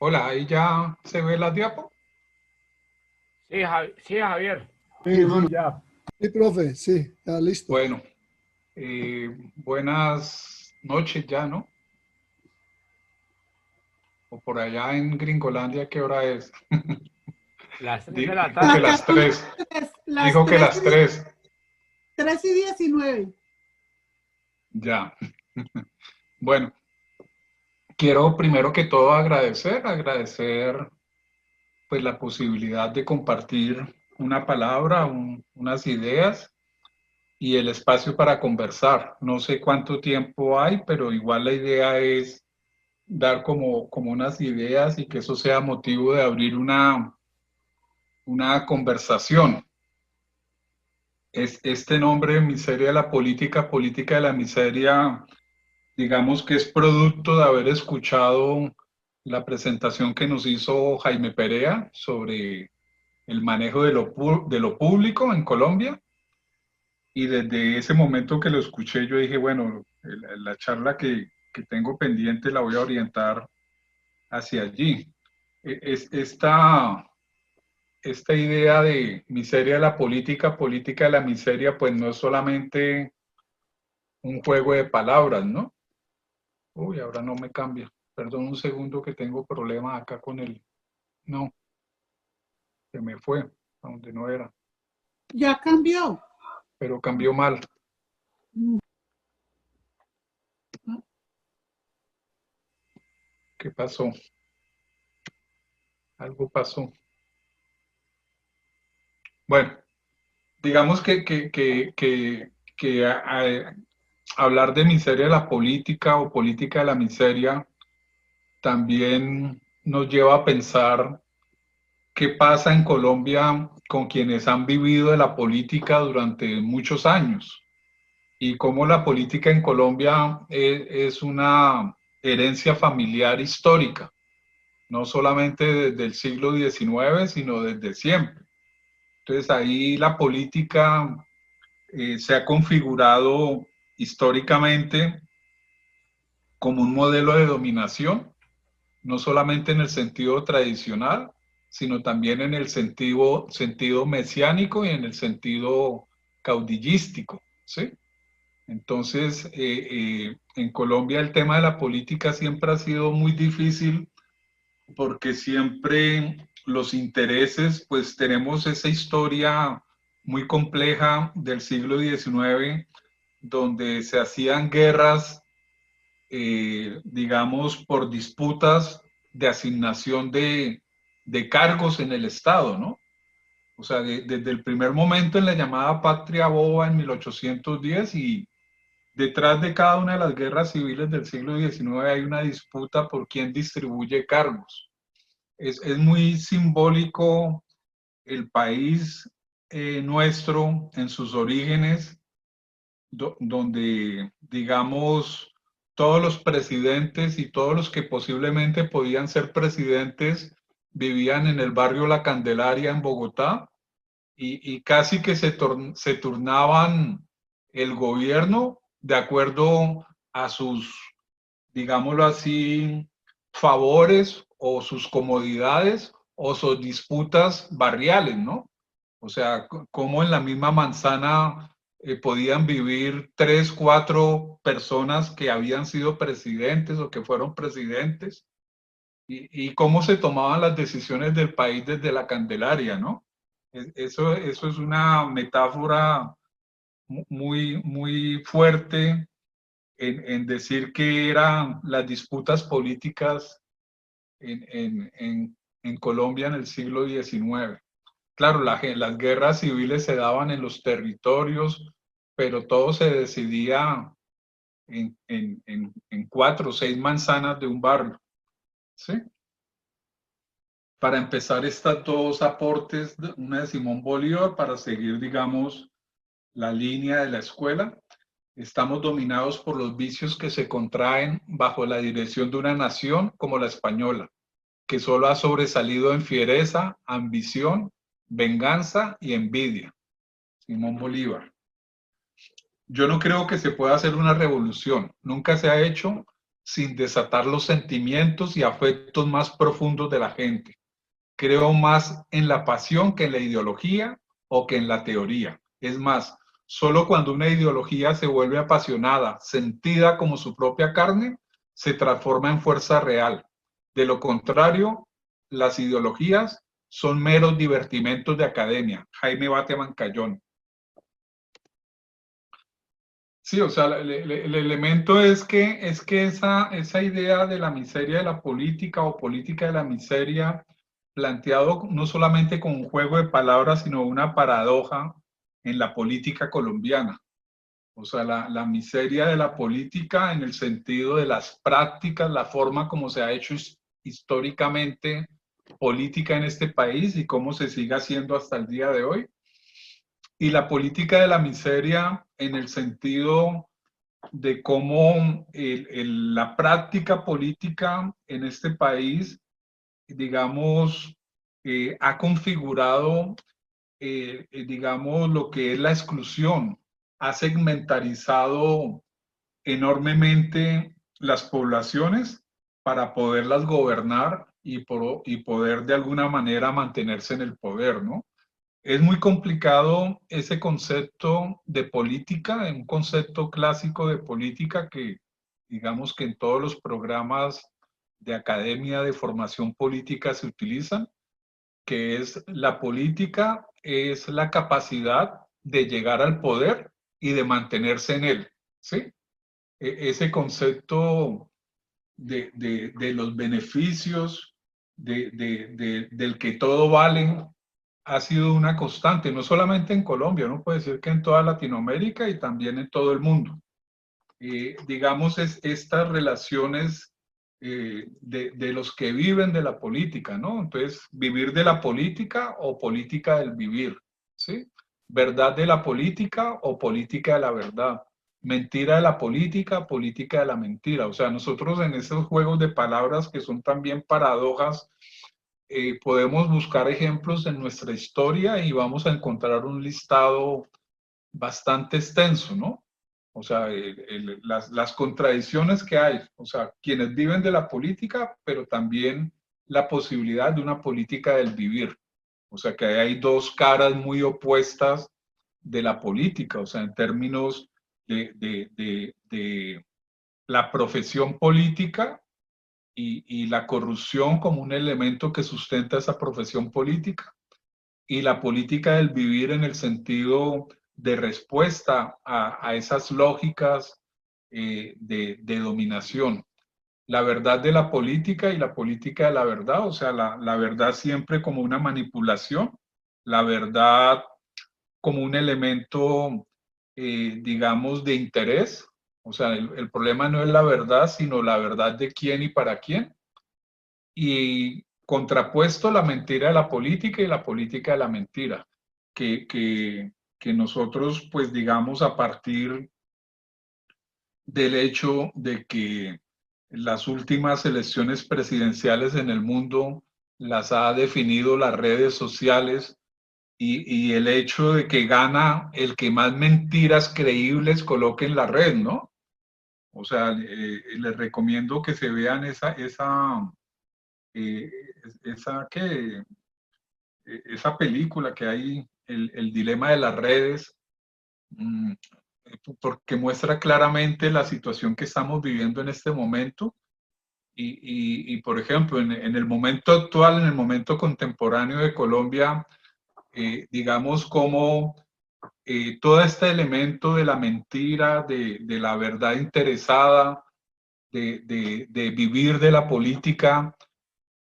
Hola, ahí ya se ve la diapo. Sí, sí, Javier. Sí, sí, ya. Sí, profe, sí, ya listo. Bueno, buenas noches ya, ¿no? O por allá en Gringolandia, ¿qué hora es? Las 3 de la Dijo que tarde. Acá las son 3. las Dijo que las 3. 3:19. Ya. Bueno, quiero primero que todo agradecer pues la posibilidad de compartir una palabra, unas ideas y el espacio para conversar. No sé cuánto tiempo hay, pero igual la idea es dar como unas ideas y que eso sea motivo de abrir una conversación. Este nombre, Miseria de la Política, Política de la Miseria, digamos que es producto de haber escuchado la presentación que nos hizo Jaime Perea sobre el manejo de lo público en Colombia. Y desde ese momento que lo escuché, yo dije, bueno, la charla que tengo pendiente la voy a orientar hacia allí. Esta idea de miseria de la política, política de la miseria, pues no es solamente un juego de palabras, ¿no? Uy, ahora no me cambia. Perdón un segundo que tengo problemas acá con el... No, se me fue, a donde no era, Ya cambió. pero cambió mal. ¿Qué pasó? Algo pasó. Bueno, digamos que hablar de miseria de la política o política de la miseria también nos lleva a pensar qué pasa en Colombia con quienes han vivido de la política durante muchos años y cómo la política en Colombia es una herencia familiar histórica, no solamente desde el siglo XIX, sino desde siempre. Entonces ahí la política se ha configurado históricamente como un modelo de dominación, no solamente en el sentido tradicional, sino también en el sentido mesiánico y en el sentido caudillístico, ¿sí? Entonces, en Colombia el tema de la política siempre ha sido muy difícil porque siempre los intereses, pues tenemos esa historia muy compleja del siglo XIX, donde se hacían guerras, digamos, por disputas de asignación de cargos en el Estado, ¿no? O sea, desde el primer momento en la llamada Patria Boba en 1810 y detrás de cada una de las guerras civiles del siglo XIX hay una disputa por quién distribuye cargos. Es muy simbólico el país nuestro en sus orígenes, donde, digamos, todos los presidentes y todos los que posiblemente podían ser presidentes vivían en el barrio La Candelaria en Bogotá y casi que se turnaban el gobierno de acuerdo a sus, digámoslo así, favores o sus comodidades o sus disputas barriales, ¿no? O sea, cómo en la misma manzana podían vivir tres, cuatro personas que habían sido presidentes o que fueron presidentes y cómo se tomaban las decisiones del país desde la Candelaria, ¿no? Eso es una metáfora muy fuerte en decir que eran las disputas políticas en Colombia en el siglo XIX. Claro, las guerras civiles se daban en los territorios, pero todo se decidía en cuatro o seis manzanas de un barrio. ¿Sí? Para empezar, estas dos aportes, una de Simón Bolívar, para seguir, digamos, la línea de la escuela. Estamos dominados por los vicios que se contraen bajo la dirección de una nación como la española, que solo ha sobresalido en fiereza, ambición, venganza y envidia. Simón Bolívar. Yo no creo que se pueda hacer una revolución. Nunca se ha hecho sin desatar los sentimientos y afectos más profundos de la gente. Creo más en la pasión que en la ideología o que en la teoría. Es más, solo cuando una ideología se vuelve apasionada, sentida como su propia carne, se transforma en fuerza real. De lo contrario, las ideologías son meros divertimentos de academia. Jaime Bateman Cayón. Sí, o sea, el elemento es que esa idea de la miseria de la política o política de la miseria, planteado no solamente como un juego de palabras, sino una paradoja en la política colombiana. O sea, la miseria de la política en el sentido de las prácticas, la forma como se ha hecho históricamente política en este país y cómo se sigue haciendo hasta el día de hoy. Y la política de la miseria en el sentido de cómo la práctica política en este país, digamos, ha configurado, digamos, lo que es la exclusión, ha segmentarizado enormemente las poblaciones para poderlas gobernar y poder de alguna manera mantenerse en el poder, ¿no? Es muy complicado ese concepto de política, un concepto clásico de política que digamos que en todos los programas de academia de formación política se utilizan, que es la política, es la capacidad de llegar al poder y de mantenerse en él, ¿sí? Ese concepto de los beneficios, del que todo vale, ha sido una constante, no solamente en Colombia, uno puede decir que en toda Latinoamérica y también en todo el mundo. Digamos, estas relaciones de los que viven de la política, ¿no? Entonces, vivir de la política o política del vivir, ¿sí? Verdad de la política o política de la verdad. Mentira de la política, política de la mentira. O sea, nosotros en esos juegos de palabras que son también paradojas, podemos buscar ejemplos en nuestra historia y vamos a encontrar un listado bastante extenso, ¿no? O sea, las contradicciones que hay, o sea, quienes viven de la política, pero también la posibilidad de una política del vivir. O sea, que hay dos caras muy opuestas de la política, o sea, en términos de la profesión política y la corrupción como un elemento que sustenta esa profesión política y la política del vivir en el sentido de respuesta a esas lógicas de dominación. La verdad de la política y la política de la verdad, o sea, la verdad siempre como una manipulación, la verdad como un elemento, digamos, de interés. O sea, el problema no es la verdad, sino la verdad de quién y para quién. Y contrapuesto la mentira de la política y la política de la mentira, que nosotros, pues digamos, a partir del hecho de que las últimas elecciones presidenciales en el mundo las ha definido las redes sociales y el hecho de que gana el que más mentiras creíbles coloque en la red, ¿no? O sea, les recomiendo que se vean esa película que hay, el dilema de las redes, porque muestra claramente la situación que estamos viviendo en este momento. Y por ejemplo, en el momento actual, en el momento contemporáneo de Colombia, digamos como todo este elemento de la mentira, de la verdad interesada, de vivir de la política,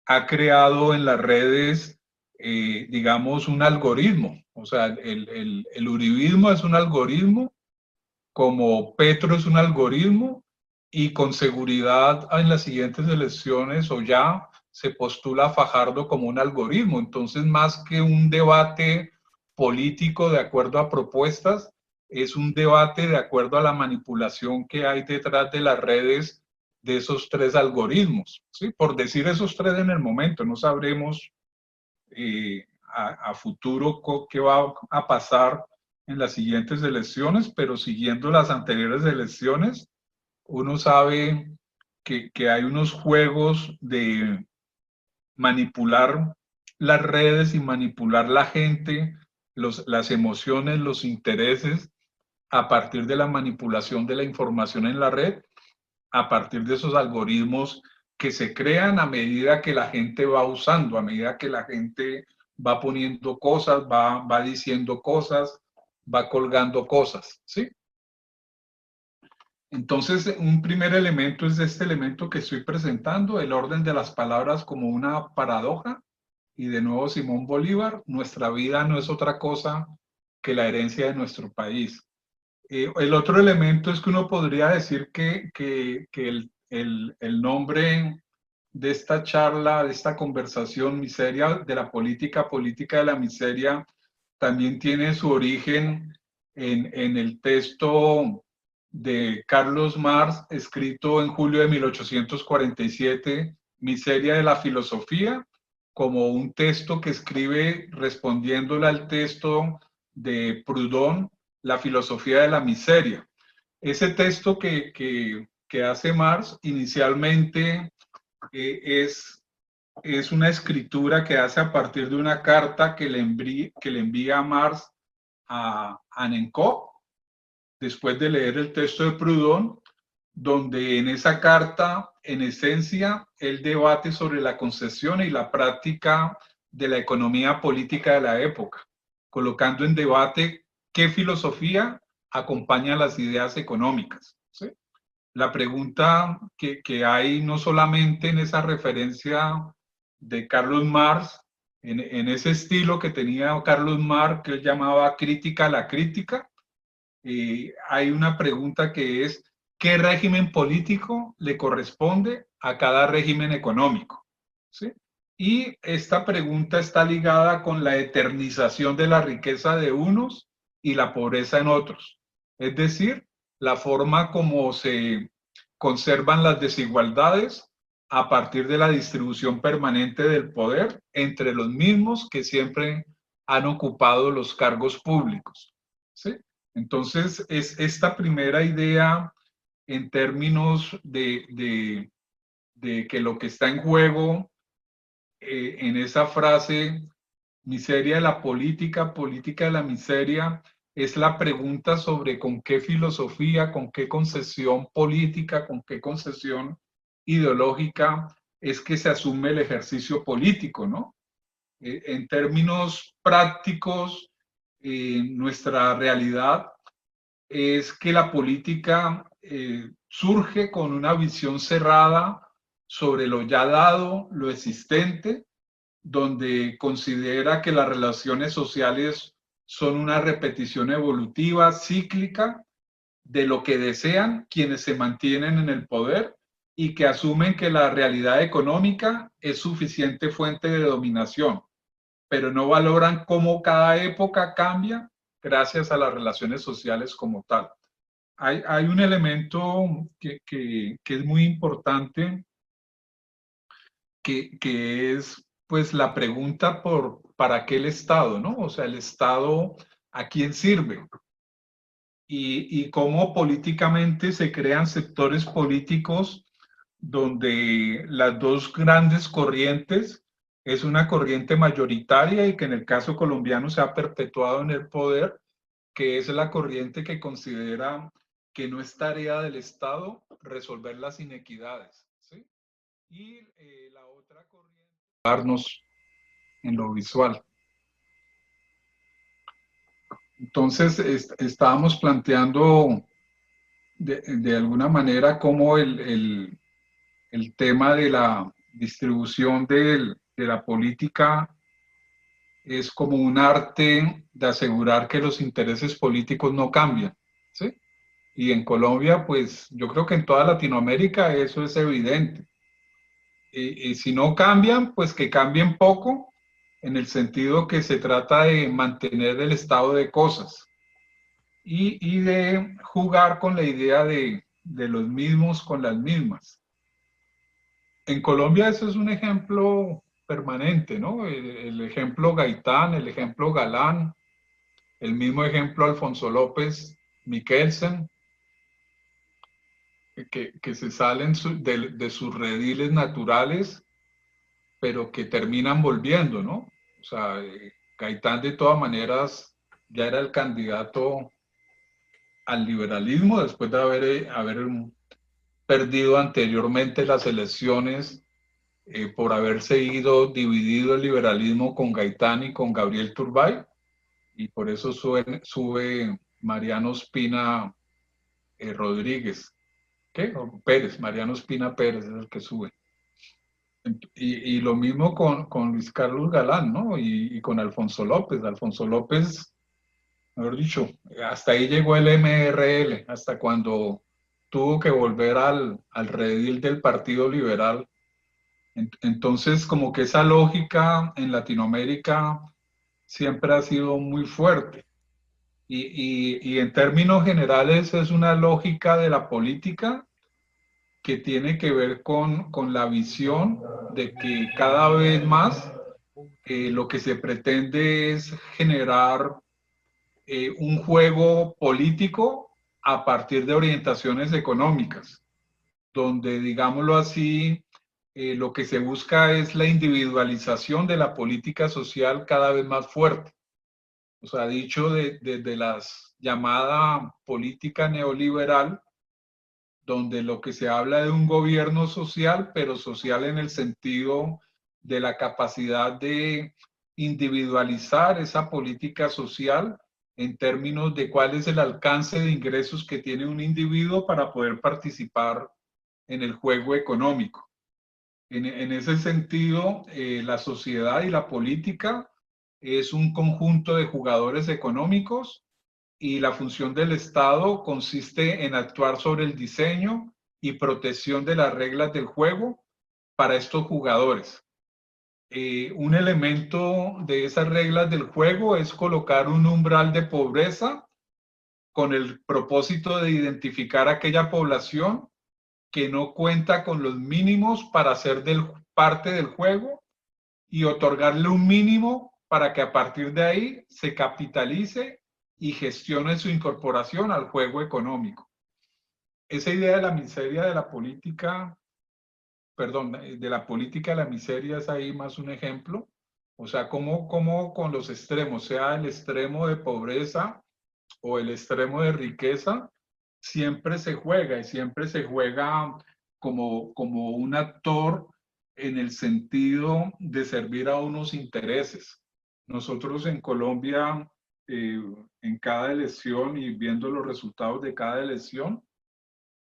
ha creado en las redes, digamos, un algoritmo. O sea, el uribismo es un algoritmo, como Petro es un algoritmo, y con seguridad en las siguientes elecciones o ya se postula a Fajardo como un algoritmo. Entonces, más que un debate político de acuerdo a propuestas, es un debate de acuerdo a la manipulación que hay detrás de las redes de esos tres algoritmos, ¿sí? Por decir esos tres en el momento, no sabremos a futuro qué va a pasar en las siguientes elecciones, pero siguiendo las anteriores elecciones, uno sabe que hay unos juegos de manipular las redes y manipular la gente, las emociones, los intereses, a partir de la manipulación de la información en la red, a partir de esos algoritmos que se crean a medida que la gente va usando, a medida que la gente va poniendo cosas, va diciendo cosas, va colgando cosas, ¿sí? Entonces, un primer elemento es este elemento que estoy presentando, el orden de las palabras como una paradoja. Y de nuevo, Simón Bolívar, nuestra vida no es otra cosa que la herencia de nuestro país. El otro elemento es que uno podría decir que el nombre de esta charla, de esta conversación, miseria de la política, política de la miseria, también tiene su origen en el texto de Carlos Marx, escrito en julio de 1847, Miseria de la filosofía, como un texto que escribe respondiéndole al texto de Proudhon, La filosofía de la miseria. Ese texto que hace Marx inicialmente es una escritura que hace a partir de una carta que le envía Marx a Annenkov, después de leer el texto de Proudhon, donde en esa carta, en esencia, él debate sobre la concepción y la práctica de la economía política de la época, colocando en debate qué filosofía acompaña las ideas económicas, ¿sí? La pregunta que hay no solamente en esa referencia de Carlos Marx, en ese estilo que tenía Carlos Marx, que él llamaba crítica a la crítica, hay una pregunta que es, ¿qué régimen político le corresponde a cada régimen económico? ¿Sí? Y esta pregunta está ligada con la eternización de la riqueza de unos y la pobreza en otros. Es decir, la forma como se conservan las desigualdades a partir de la distribución permanente del poder entre los mismos que siempre han ocupado los cargos públicos, ¿sí? Entonces, es esta primera idea en términos de que lo que está en juego en esa frase, miseria de la política, política de la miseria, es la pregunta sobre con qué filosofía, con qué concesión política, con qué concesión ideológica es que se asume el ejercicio político, ¿no? En términos prácticos, nuestra realidad es que la política surge con una visión cerrada sobre lo ya dado, lo existente, donde considera que las relaciones sociales son una repetición evolutiva, cíclica, de lo que desean quienes se mantienen en el poder y que asumen que la realidad económica es suficiente fuente de dominación, pero no valoran cómo cada época cambia gracias a las relaciones sociales como tal. Hay un elemento que es muy importante, que es pues la pregunta por ¿para qué el Estado? ¿No? O sea, el Estado, ¿a quién sirve? Y cómo políticamente se crean sectores políticos donde las dos grandes corrientes es una corriente mayoritaria y que en el caso colombiano se ha perpetuado en el poder, que es la corriente que considera que no es tarea del Estado resolver las inequidades, ¿sí? Y la otra corriente, darnos en lo visual. Entonces, estábamos planteando de alguna manera cómo el tema de la distribución de la política es como un arte de asegurar que los intereses políticos no cambian, ¿sí? Y en Colombia, pues yo creo que en toda Latinoamérica eso es evidente. Y si no cambian, pues que cambien poco, en el sentido que se trata de mantener el estado de cosas y de jugar con la idea de los mismos con las mismas. En Colombia eso es un ejemplo permanente, ¿no? El ejemplo Gaitán, el ejemplo Galán, el mismo ejemplo Alfonso López Miquelsen. que se salen de sus rediles naturales, pero que terminan volviendo, ¿no? O sea, Gaitán de todas maneras ya era el candidato al liberalismo después de haber perdido anteriormente las elecciones por haber seguido dividido el liberalismo con Gaitán y con Gabriel Turbay, y por eso sube Mariano Espina Rodríguez, ¿qué? O Pérez, Mariano Espina Pérez es el que sube. Y lo mismo con Luis Carlos Galán, ¿no? Y con Alfonso López. Alfonso López, mejor dicho, hasta ahí llegó el MRL, hasta cuando tuvo que volver al redil del Partido Liberal. Entonces, como que esa lógica en Latinoamérica siempre ha sido muy fuerte. Y en términos generales es una lógica de la política que tiene que ver con la visión de que cada vez más lo que se pretende es generar un juego político a partir de orientaciones económicas, donde, digámoslo así, lo que se busca es la individualización de la política social cada vez más fuerte. O sea, dicho desde la llamada política neoliberal, donde lo que se habla de un gobierno social, pero social en el sentido de la capacidad de individualizar esa política social en términos de cuál es el alcance de ingresos que tiene un individuo para poder participar en el juego económico. En ese sentido, la sociedad y la política es un conjunto de jugadores económicos y la función del Estado consiste en actuar sobre el diseño y protección de las reglas del juego para estos jugadores. Un elemento de esas reglas del juego es colocar un umbral de pobreza con el propósito de identificar aquella población que no cuenta con los mínimos para ser parte del juego y otorgarle un mínimo para que a partir de ahí se capitalice y gestione su incorporación al juego económico. Esa idea de la miseria de la política, perdón, de la política de la miseria es ahí más un ejemplo. O sea, cómo con los extremos, sea el extremo de pobreza o el extremo de riqueza, siempre se juega y siempre se juega como un actor en el sentido de servir a unos intereses. Nosotros en Colombia, en cada elección y viendo los resultados de cada elección,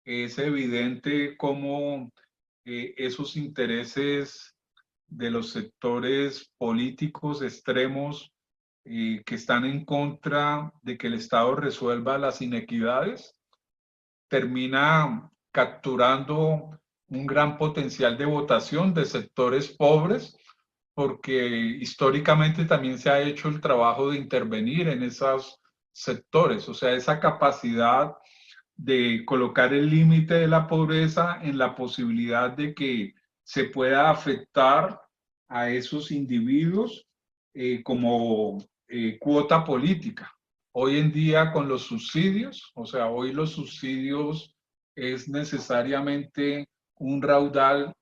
es evidente cómo esos intereses de los sectores políticos extremos que están en contra de que el Estado resuelva las inequidades, termina capturando un gran potencial de votación de sectores pobres, porque históricamente también se ha hecho el trabajo de intervenir en esos sectores, o sea, esa capacidad de colocar el límite de la pobreza en la posibilidad de que se pueda afectar a esos individuos como cuota política. Hoy en día con los subsidios, o sea, hoy los subsidios es necesariamente un raudal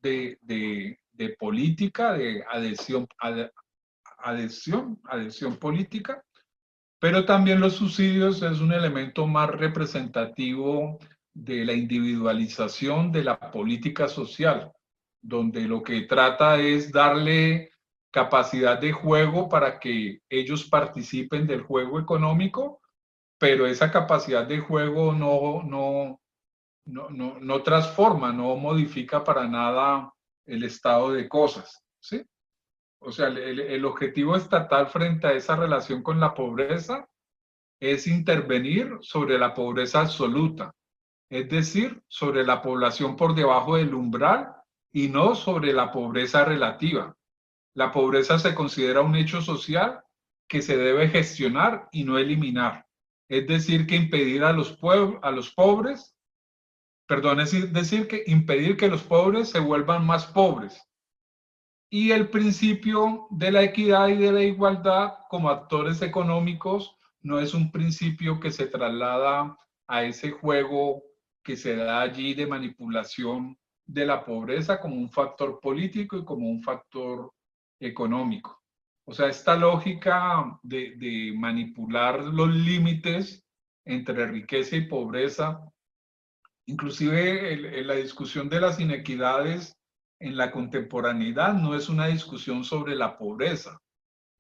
de política, de adhesión política, pero también los subsidios es un elemento más representativo de la individualización de la política social, donde lo que trata es darle capacidad de juego para que ellos participen del juego económico, pero esa capacidad de juego no transforma, no modifica para nada el estado de cosas, ¿sí? O sea, el objetivo estatal frente a esa relación con la pobreza es intervenir sobre la pobreza absoluta, es decir, sobre la población por debajo del umbral y no sobre la pobreza relativa. La pobreza se considera un hecho social que se debe gestionar y no eliminar. Es decir, que impedir a los pobres, perdón, es decir, que impedir que los pobres se vuelvan más pobres. Y el principio de la equidad y de la igualdad como actores económicos no es un principio que se traslada a ese juego que se da allí de manipulación de la pobreza como un factor político y como un factor económico. O sea, esta lógica de manipular los límites entre riqueza y pobreza, inclusive la discusión de las inequidades en la contemporaneidad no es una discusión sobre la pobreza,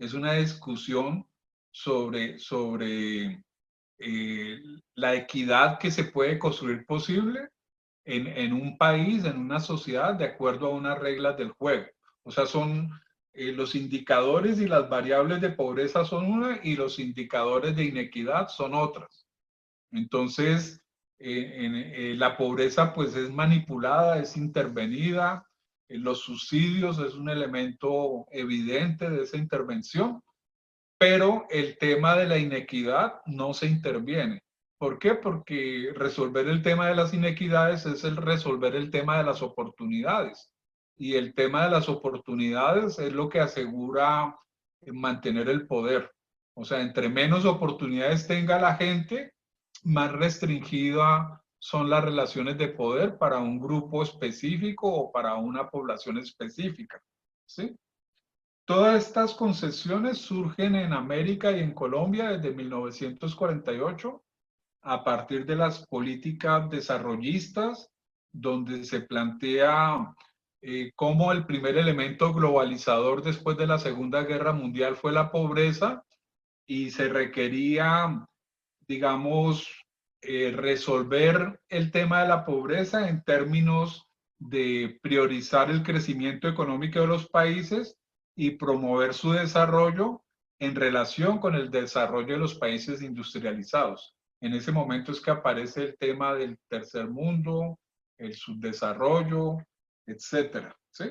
es una discusión sobre la equidad que se puede construir posible en un país, en una sociedad, de acuerdo a unas reglas del juego. O sea, son los indicadores y las variables de pobreza son una y los indicadores de inequidad son otras. Entonces, la pobreza pues es manipulada, es intervenida, los subsidios es un elemento evidente de esa intervención, pero el tema de la inequidad no se interviene. ¿Por qué? Porque resolver el tema de las inequidades es el resolver el tema de las oportunidades. Y el tema de las oportunidades es lo que asegura mantener el poder. O sea, entre menos oportunidades tenga la gente, más restringida son las relaciones de poder para un grupo específico o para una población específica. ¿Sí? Todas estas concesiones surgen en América y en Colombia desde 1948 a partir de las políticas desarrollistas, donde se plantea cómo el primer elemento globalizador después de la Segunda Guerra Mundial fue la pobreza y se requería, digamos, resolver el tema de la pobreza en términos de priorizar el crecimiento económico de los países y promover su desarrollo en relación con el desarrollo de los países industrializados. En ese momento es que aparece el tema del tercer mundo, el subdesarrollo, etcétera. ¿Sí?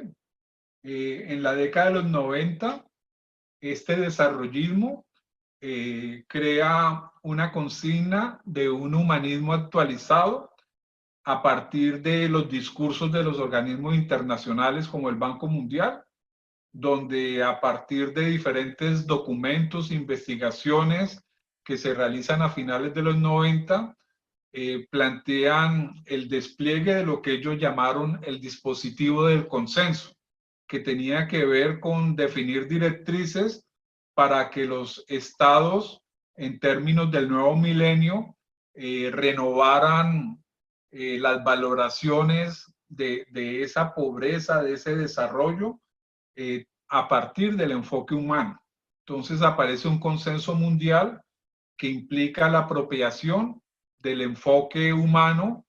En la década de los 90, este desarrollismo crea una consigna de un humanismo actualizado a partir de los discursos de los organismos internacionales como el Banco Mundial, donde a partir de diferentes documentos, investigaciones que se realizan a finales de los 90, plantean el despliegue de lo que ellos llamaron el dispositivo del consenso, que tenía que ver con definir directrices para que los estados, en términos del nuevo milenio, renovaran las valoraciones de esa pobreza, de ese desarrollo, a partir del enfoque humano. Entonces aparece un consenso mundial que implica la apropiación del enfoque humano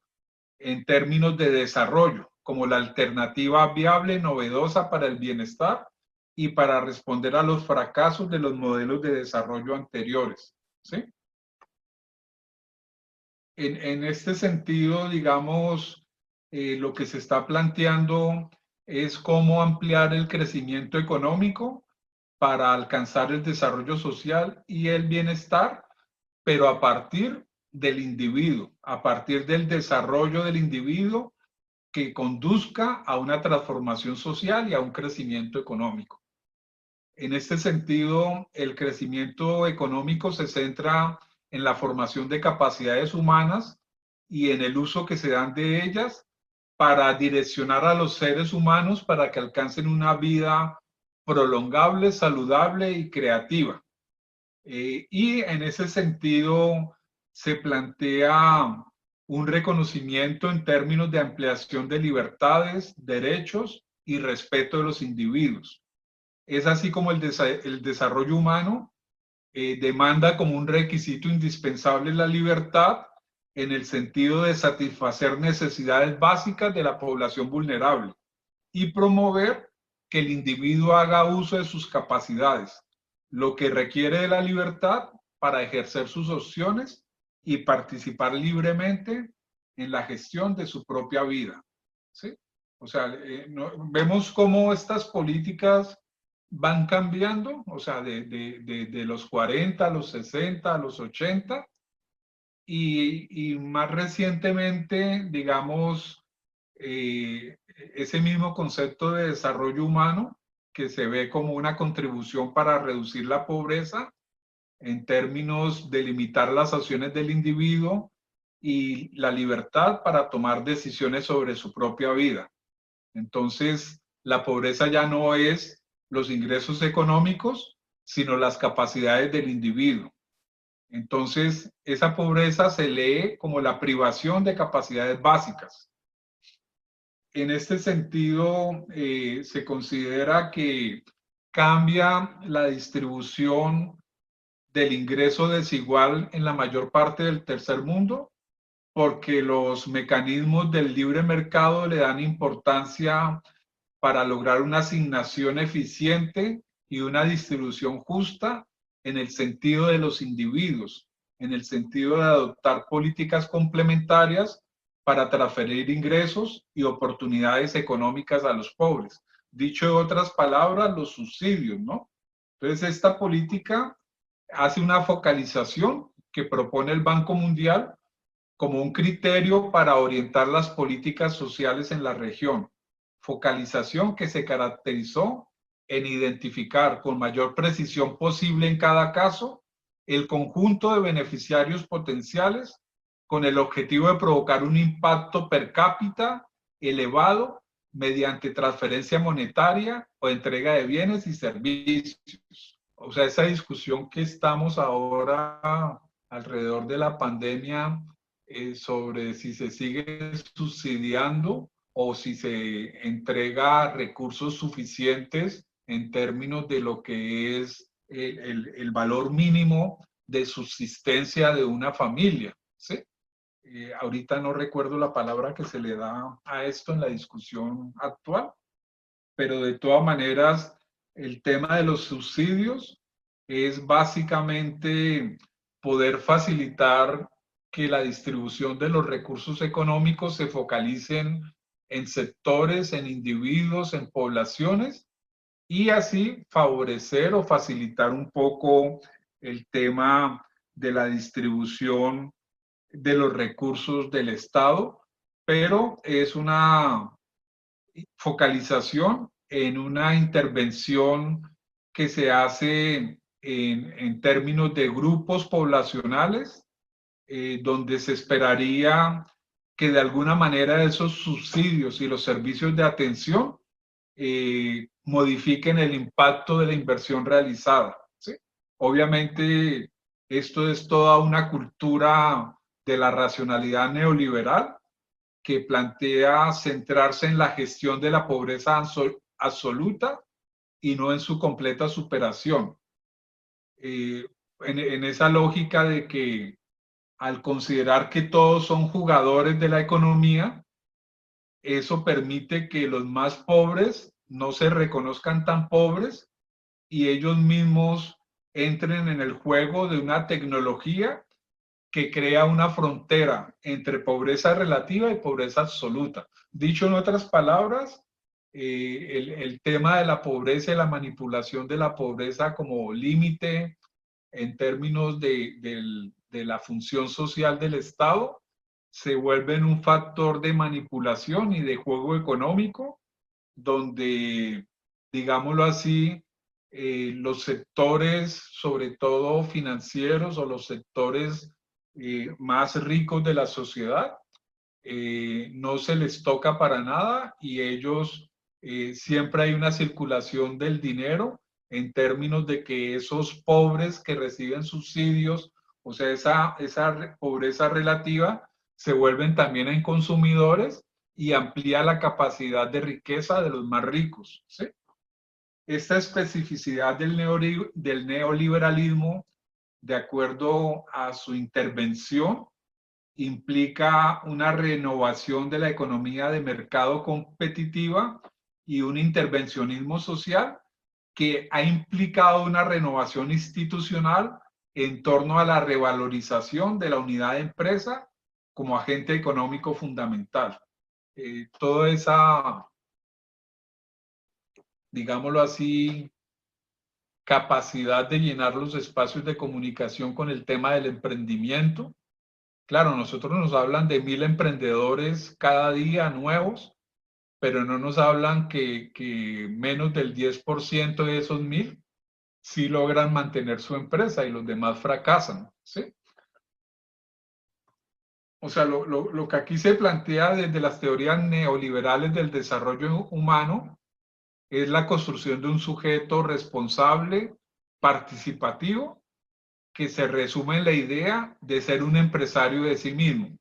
en términos de desarrollo, como la alternativa viable, novedosa para el bienestar y para responder a los fracasos de los modelos de desarrollo anteriores. ¿Sí? En este sentido, digamos, lo que se está planteando es cómo ampliar el crecimiento económico para alcanzar el desarrollo social y el bienestar, pero a partir del individuo, a partir del desarrollo del individuo que conduzca a una transformación social y a un crecimiento económico. En este sentido, el crecimiento económico se centra en la formación de capacidades humanas y en el uso que se dan de ellas para direccionar a los seres humanos para que alcancen una vida prolongable, saludable y creativa. Y en ese sentido se plantea un reconocimiento en términos de ampliación de libertades, derechos y respeto de los individuos. Es así como el desarrollo humano demanda como un requisito indispensable la libertad en el sentido de satisfacer necesidades básicas de la población vulnerable y promover que el individuo haga uso de sus capacidades, lo que requiere de la libertad para ejercer sus opciones y participar libremente en la gestión de su propia vida. ¿Sí? O sea, vemos cómo estas políticas van cambiando, o sea, de los 40 a los 60, a los 80, y más recientemente, digamos, ese mismo concepto de desarrollo humano que se ve como una contribución para reducir la pobreza en términos de limitar las acciones del individuo y la libertad para tomar decisiones sobre su propia vida. Entonces, la pobreza ya no es los ingresos económicos, sino las capacidades del individuo. Entonces, esa pobreza se lee como la privación de capacidades básicas. En este sentido, se considera que cambia la distribución del ingreso desigual en la mayor parte del tercer mundo, porque los mecanismos del libre mercado le dan importancia para lograr una asignación eficiente y una distribución justa en el sentido de los individuos, en el sentido de adoptar políticas complementarias para transferir ingresos y oportunidades económicas a los pobres. Dicho en otras palabras, los subsidios, ¿no? Entonces, esta política hace una focalización que propone el Banco Mundial como un criterio para orientar las políticas sociales en la región. Focalización que se caracterizó en identificar con mayor precisión posible en cada caso el conjunto de beneficiarios potenciales con el objetivo de provocar un impacto per cápita elevado mediante transferencia monetaria o entrega de bienes y servicios. O sea, esa discusión que estamos ahora alrededor de la pandemia sobre si se sigue subsidiando o si se entrega recursos suficientes en términos de lo que es el valor mínimo de subsistencia de una familia, ¿sí? Ahorita no recuerdo la palabra que se le da a esto en la discusión actual, pero de todas maneras el tema de los subsidios es básicamente poder facilitar que la distribución de los recursos económicos se focalicen en sectores, en individuos, en poblaciones, y así favorecer o facilitar un poco el tema de la distribución de los recursos del Estado, pero es una focalización en una intervención que se hace en términos de grupos poblacionales, donde se esperaría que de alguna manera esos subsidios y los servicios de atención modifiquen el impacto de la inversión realizada, ¿sí? Obviamente, esto es toda una cultura de la racionalidad neoliberal que plantea centrarse en la gestión de la pobreza absoluta y no en su completa superación. En esa lógica de que al considerar que todos son jugadores de la economía, eso permite que los más pobres no se reconozcan tan pobres y ellos mismos entren en el juego de una tecnología que crea una frontera entre pobreza relativa y pobreza absoluta. Dicho en otras palabras, el tema de la pobreza y la manipulación de la pobreza como límite en términos de la función social del Estado se vuelven un factor de manipulación y de juego económico, donde, digámoslo así, los sectores, sobre todo financieros, o los sectores más ricos de la sociedad, no se les toca para nada, y ellos siempre hay una circulación del dinero en términos de que esos pobres que reciben subsidios, o sea, esa pobreza relativa, se vuelven también en consumidores y amplía la capacidad de riqueza de los más ricos, ¿sí? Esta especificidad del neoliberalismo, de acuerdo a su intervención, implica una renovación de la economía de mercado competitiva y un intervencionismo social que ha implicado una renovación institucional en torno a la revalorización de la unidad de empresa como agente económico fundamental. Toda esa, digámoslo así, capacidad de llenar los espacios de comunicación con el tema del emprendimiento. Claro, nosotros nos hablan de 1000 emprendedores cada día nuevos, pero no nos hablan que menos del 10% de esos 1000 sí logran mantener su empresa y los demás fracasan, ¿sí? o sea, lo que aquí se plantea desde las teorías neoliberales del desarrollo humano es la construcción de un sujeto responsable, participativo, que se resume en la idea de ser un empresario de sí mismo,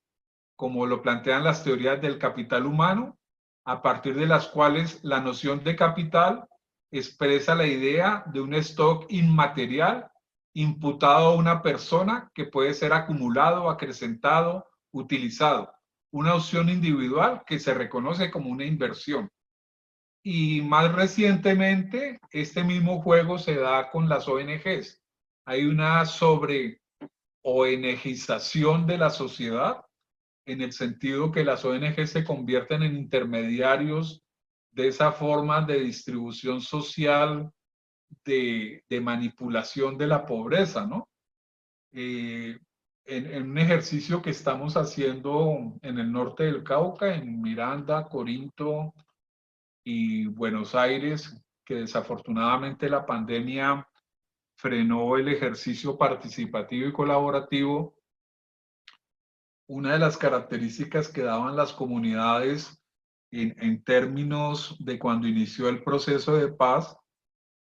como lo plantean las teorías del capital humano, a partir de las cuales la noción de capital expresa la idea de un stock inmaterial imputado a una persona que puede ser acumulado, acrecentado, utilizado, una opción individual que se reconoce como una inversión. Y más recientemente, este mismo juego se da con las ONGs. Hay una sobre ONGización de la sociedad, en el sentido que las ONG se convierten en intermediarios de esa forma de distribución social, de manipulación de la pobreza, ¿no? En un ejercicio que estamos haciendo en el norte del Cauca, en Miranda, Corinto y Buenos Aires, que desafortunadamente la pandemia frenó el ejercicio participativo y colaborativo. Una de las características que daban las comunidades en términos de cuando inició el proceso de paz,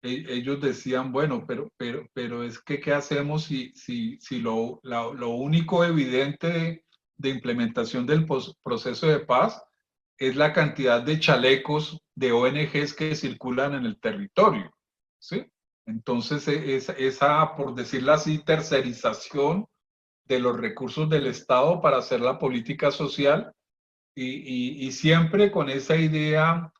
ellos decían, bueno, pero es que ¿qué hacemos si lo único evidente de implementación del proceso de paz es la cantidad de chalecos de ONGs que circulan en el territorio? ¿Sí? Entonces, esa, por decirlo así, tercerización de los recursos del Estado para hacer la política social y siempre con esa idea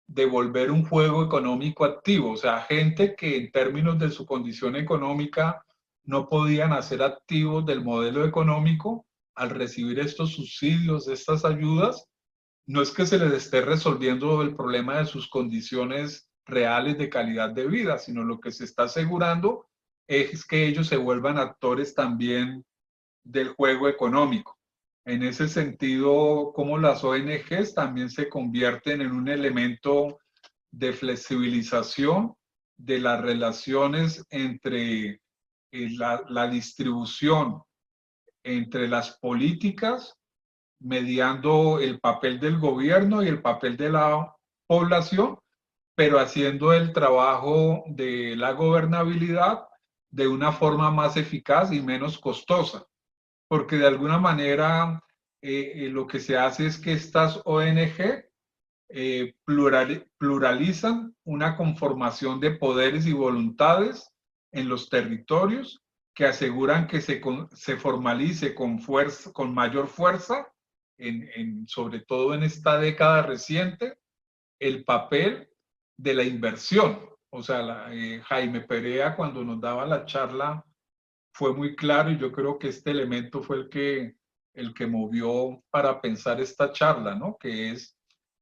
de volver un juego económico activo, o sea, gente que en términos de su condición económica no podían hacer activos del modelo económico al recibir estos subsidios, estas ayudas. No es que se les esté resolviendo el problema de sus condiciones reales de calidad de vida, sino lo que se está asegurando es que ellos se vuelvan actores también del juego económico. En ese sentido, como las ONGs también se convierten en un elemento de flexibilización de las relaciones entre la distribución, entre las políticas, mediando el papel del gobierno y el papel de la población, pero haciendo el trabajo de la gobernabilidad de una forma más eficaz y menos costosa, porque de alguna manera lo que se hace es que estas ONG pluralizan una conformación de poderes y voluntades en los territorios que aseguran que se formalice con fuerza, con mayor fuerza, sobre todo en esta década reciente, el papel de la inversión. O sea, Jaime Perea, cuando nos daba la charla, fue muy claro, y yo creo que este elemento fue el que movió para pensar esta charla, ¿no? Que es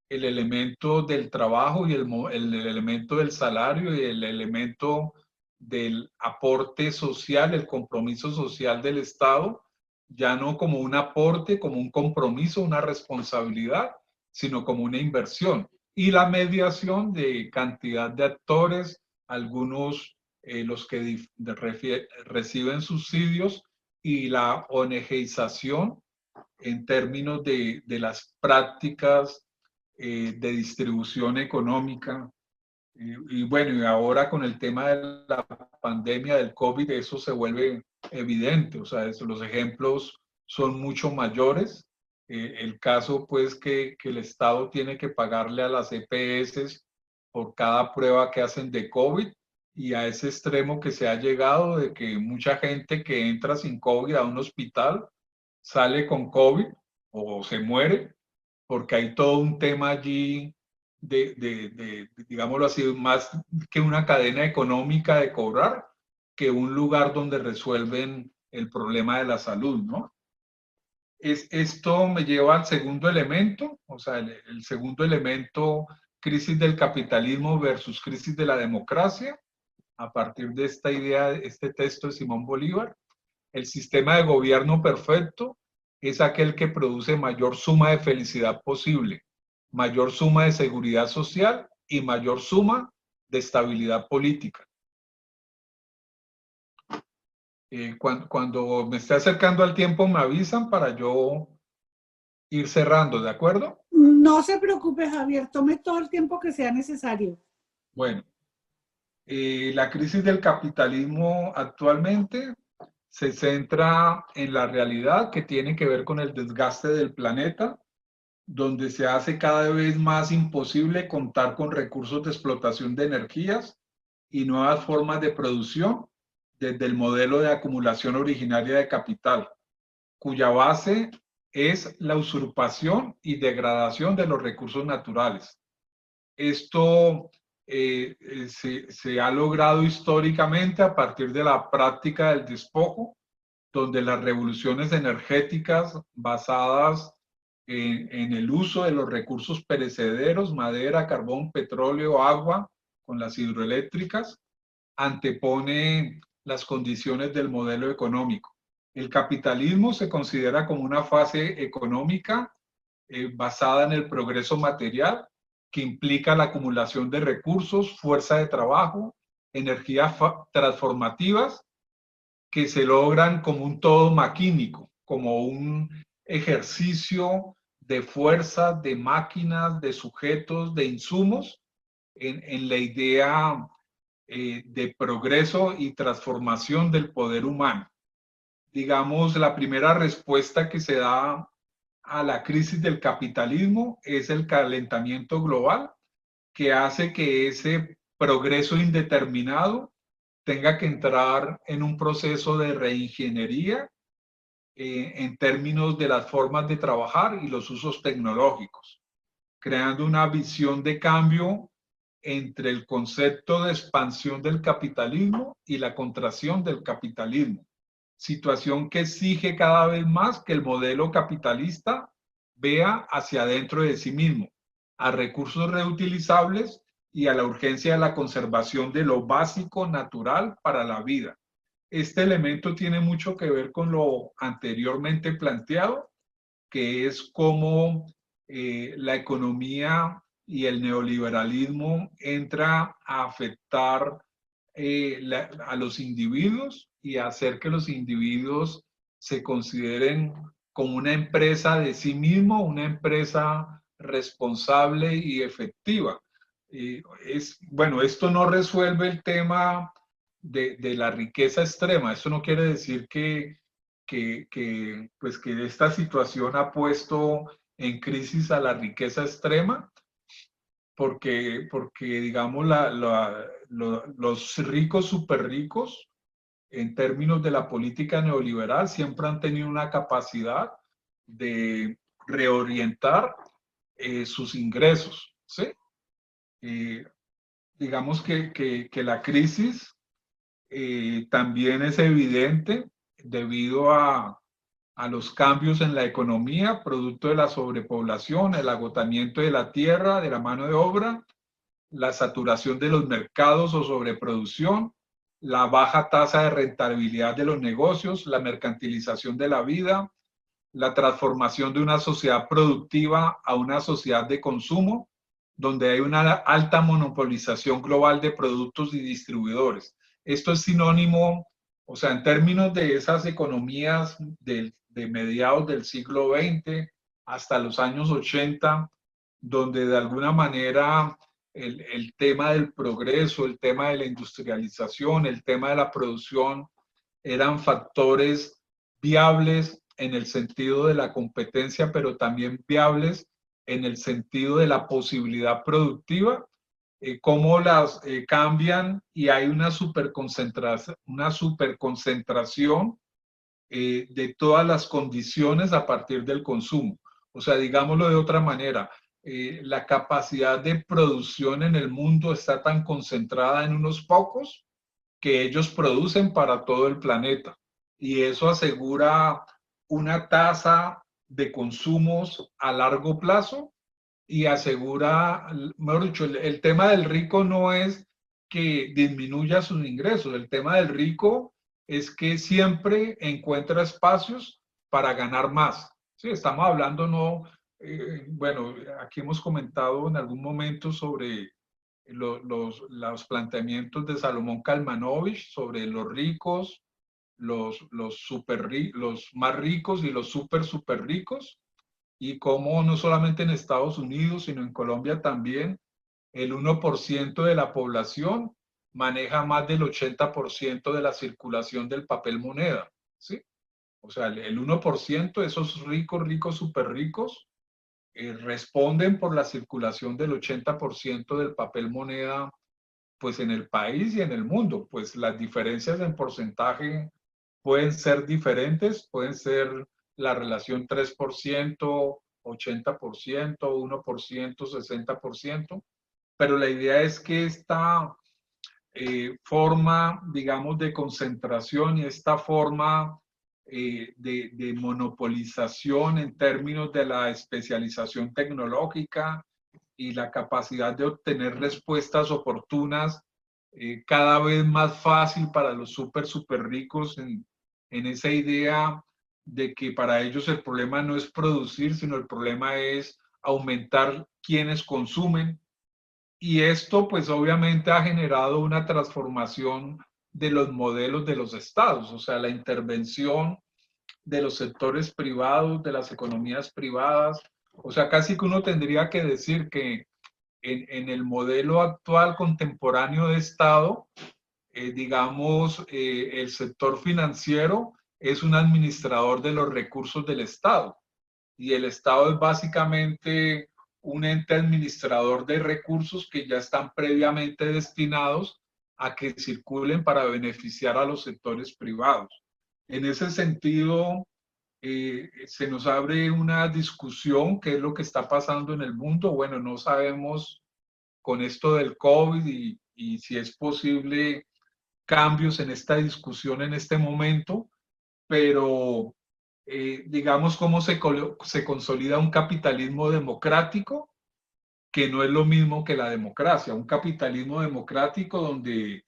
el elemento del trabajo y el elemento del salario y el elemento del aporte social, el compromiso social del Estado, ya no como un aporte, como un compromiso, una responsabilidad, sino como una inversión. Y la mediación de cantidad de actores, algunos los que reciben subsidios, y la ONGización en términos de las prácticas de distribución económica. Y bueno, y ahora con el tema de la pandemia del COVID, eso se vuelve evidente. O sea, los ejemplos son mucho mayores. El caso, pues, que el Estado tiene que pagarle a las EPS por cada prueba que hacen de COVID, y a ese extremo que se ha llegado de que mucha gente que entra sin COVID a un hospital sale con COVID o se muere, porque hay todo un tema allí digámoslo así, más que una cadena económica de cobrar, que un lugar donde resuelven el problema de la salud, ¿no? Esto me lleva al segundo elemento, o sea, el segundo elemento, crisis del capitalismo versus crisis de la democracia, a partir de esta idea, este texto de Simón Bolívar. El sistema de gobierno perfecto es aquel que produce mayor suma de felicidad posible, mayor suma de seguridad social y mayor suma de estabilidad política. Cuando me esté acercando al tiempo me avisan para yo ir cerrando, ¿de acuerdo? No se preocupe, Javier, tome todo el tiempo que sea necesario. Bueno, la crisis del capitalismo actualmente se centra en la realidad que tiene que ver con el desgaste del planeta, donde se hace cada vez más imposible contar con recursos de explotación de energías y nuevas formas de producción desde el modelo de acumulación originaria de capital, cuya base es la usurpación y degradación de los recursos naturales. Esto se ha logrado históricamente a partir de la práctica del despojo, donde las revoluciones energéticas basadas en el uso de los recursos perecederos, madera, carbón, petróleo, agua, con las hidroeléctricas, antepone las condiciones del modelo económico. El capitalismo se considera como una fase económica basada en el progreso material, que implica la acumulación de recursos, fuerza de trabajo, energías transformativas que se logran como un todo maquínico, como un ejercicio de fuerza, de máquinas, de sujetos, de insumos, en la idea de progreso y transformación del poder humano. Digamos, la primera respuesta que se da a la crisis del capitalismo es el calentamiento global, que hace que ese progreso indeterminado tenga que entrar en un proceso de reingeniería en términos de las formas de trabajar y los usos tecnológicos, creando una visión de cambio entre el concepto de expansión del capitalismo y la contracción del capitalismo, situación que exige cada vez más que el modelo capitalista vea hacia adentro de sí mismo, a recursos reutilizables y a la urgencia de la conservación de lo básico natural para la vida. Este elemento tiene mucho que ver con lo anteriormente planteado, que es cómo la economía y el neoliberalismo entra a afectar a los individuos y a hacer que los individuos se consideren como una empresa de sí mismo, una empresa responsable y efectiva. Bueno, esto no resuelve el tema de la riqueza extrema. Eso no quiere decir pues que esta situación ha puesto en crisis a la riqueza extrema, porque digamos, los ricos súper ricos, en términos de la política neoliberal, siempre han tenido una capacidad de reorientar sus ingresos, ¿sí? Digamos que la crisis también es evidente debido a los cambios en la economía, producto de la sobrepoblación, el agotamiento de la tierra, de la mano de obra, la saturación de los mercados o sobreproducción, la baja tasa de rentabilidad de los negocios, la mercantilización de la vida, la transformación de una sociedad productiva a una sociedad de consumo, donde hay una alta monopolización global de productos y distribuidores. Esto es sinónimo, o sea, en términos de esas economías de mediados del siglo XX hasta los años 80, donde de alguna manera el tema del progreso, el tema de la industrialización, el tema de la producción eran factores viables en el sentido de la competencia, pero también viables en el sentido de la posibilidad productiva, cómo las cambian y hay una superconcentración de todas las condiciones a partir del consumo. O sea, digámoslo de otra manera, la capacidad de producción en el mundo está tan concentrada en unos pocos que ellos producen para todo el planeta. Y eso asegura una tasa de consumos a largo plazo y asegura, mejor dicho, el tema del rico no es que disminuya sus ingresos, el tema del rico es que siempre encuentra espacios para ganar más. Sí, estamos hablando, no, bueno, aquí hemos comentado en algún momento sobre los planteamientos de Salomón Kalmanovich sobre los ricos, los más ricos y los súper ricos. y cómo no solamente en Estados Unidos, sino en Colombia también, el 1% de la población maneja más del 80% de la circulación del papel moneda, ¿sí? O sea, el 1%, esos ricos, ricos, súper ricos, responden por la circulación del 80% del papel moneda, pues en el país y en el mundo. Pues las diferencias en porcentaje pueden ser diferentes, pueden ser la relación 3%, 80%, 1%, 60%, pero la idea es que esta forma, digamos, de concentración y esta forma de monopolización en términos de la especialización tecnológica y la capacidad de obtener respuestas oportunas cada vez más fácil para los súper ricos en esa idea de que para ellos el problema no es producir, sino el problema es aumentar quienes consumen. Y esto pues obviamente ha generado una transformación de los modelos de los estados, o sea, la intervención de los sectores privados, de las economías privadas. O sea, casi que uno tendría que decir que en el modelo actual contemporáneo de Estado, digamos, el sector financiero es un administrador de los recursos del Estado y el Estado es básicamente un ente administrador de recursos que ya están previamente destinados a que circulen para beneficiar a los sectores privados. En ese sentido, se nos abre una discusión, qué es lo que está pasando en el mundo. Bueno, no sabemos con esto del COVID y si es posible cambios en esta discusión en este momento, pero digamos cómo se consolida un capitalismo democrático, que no es lo mismo que la democracia. Un capitalismo democrático donde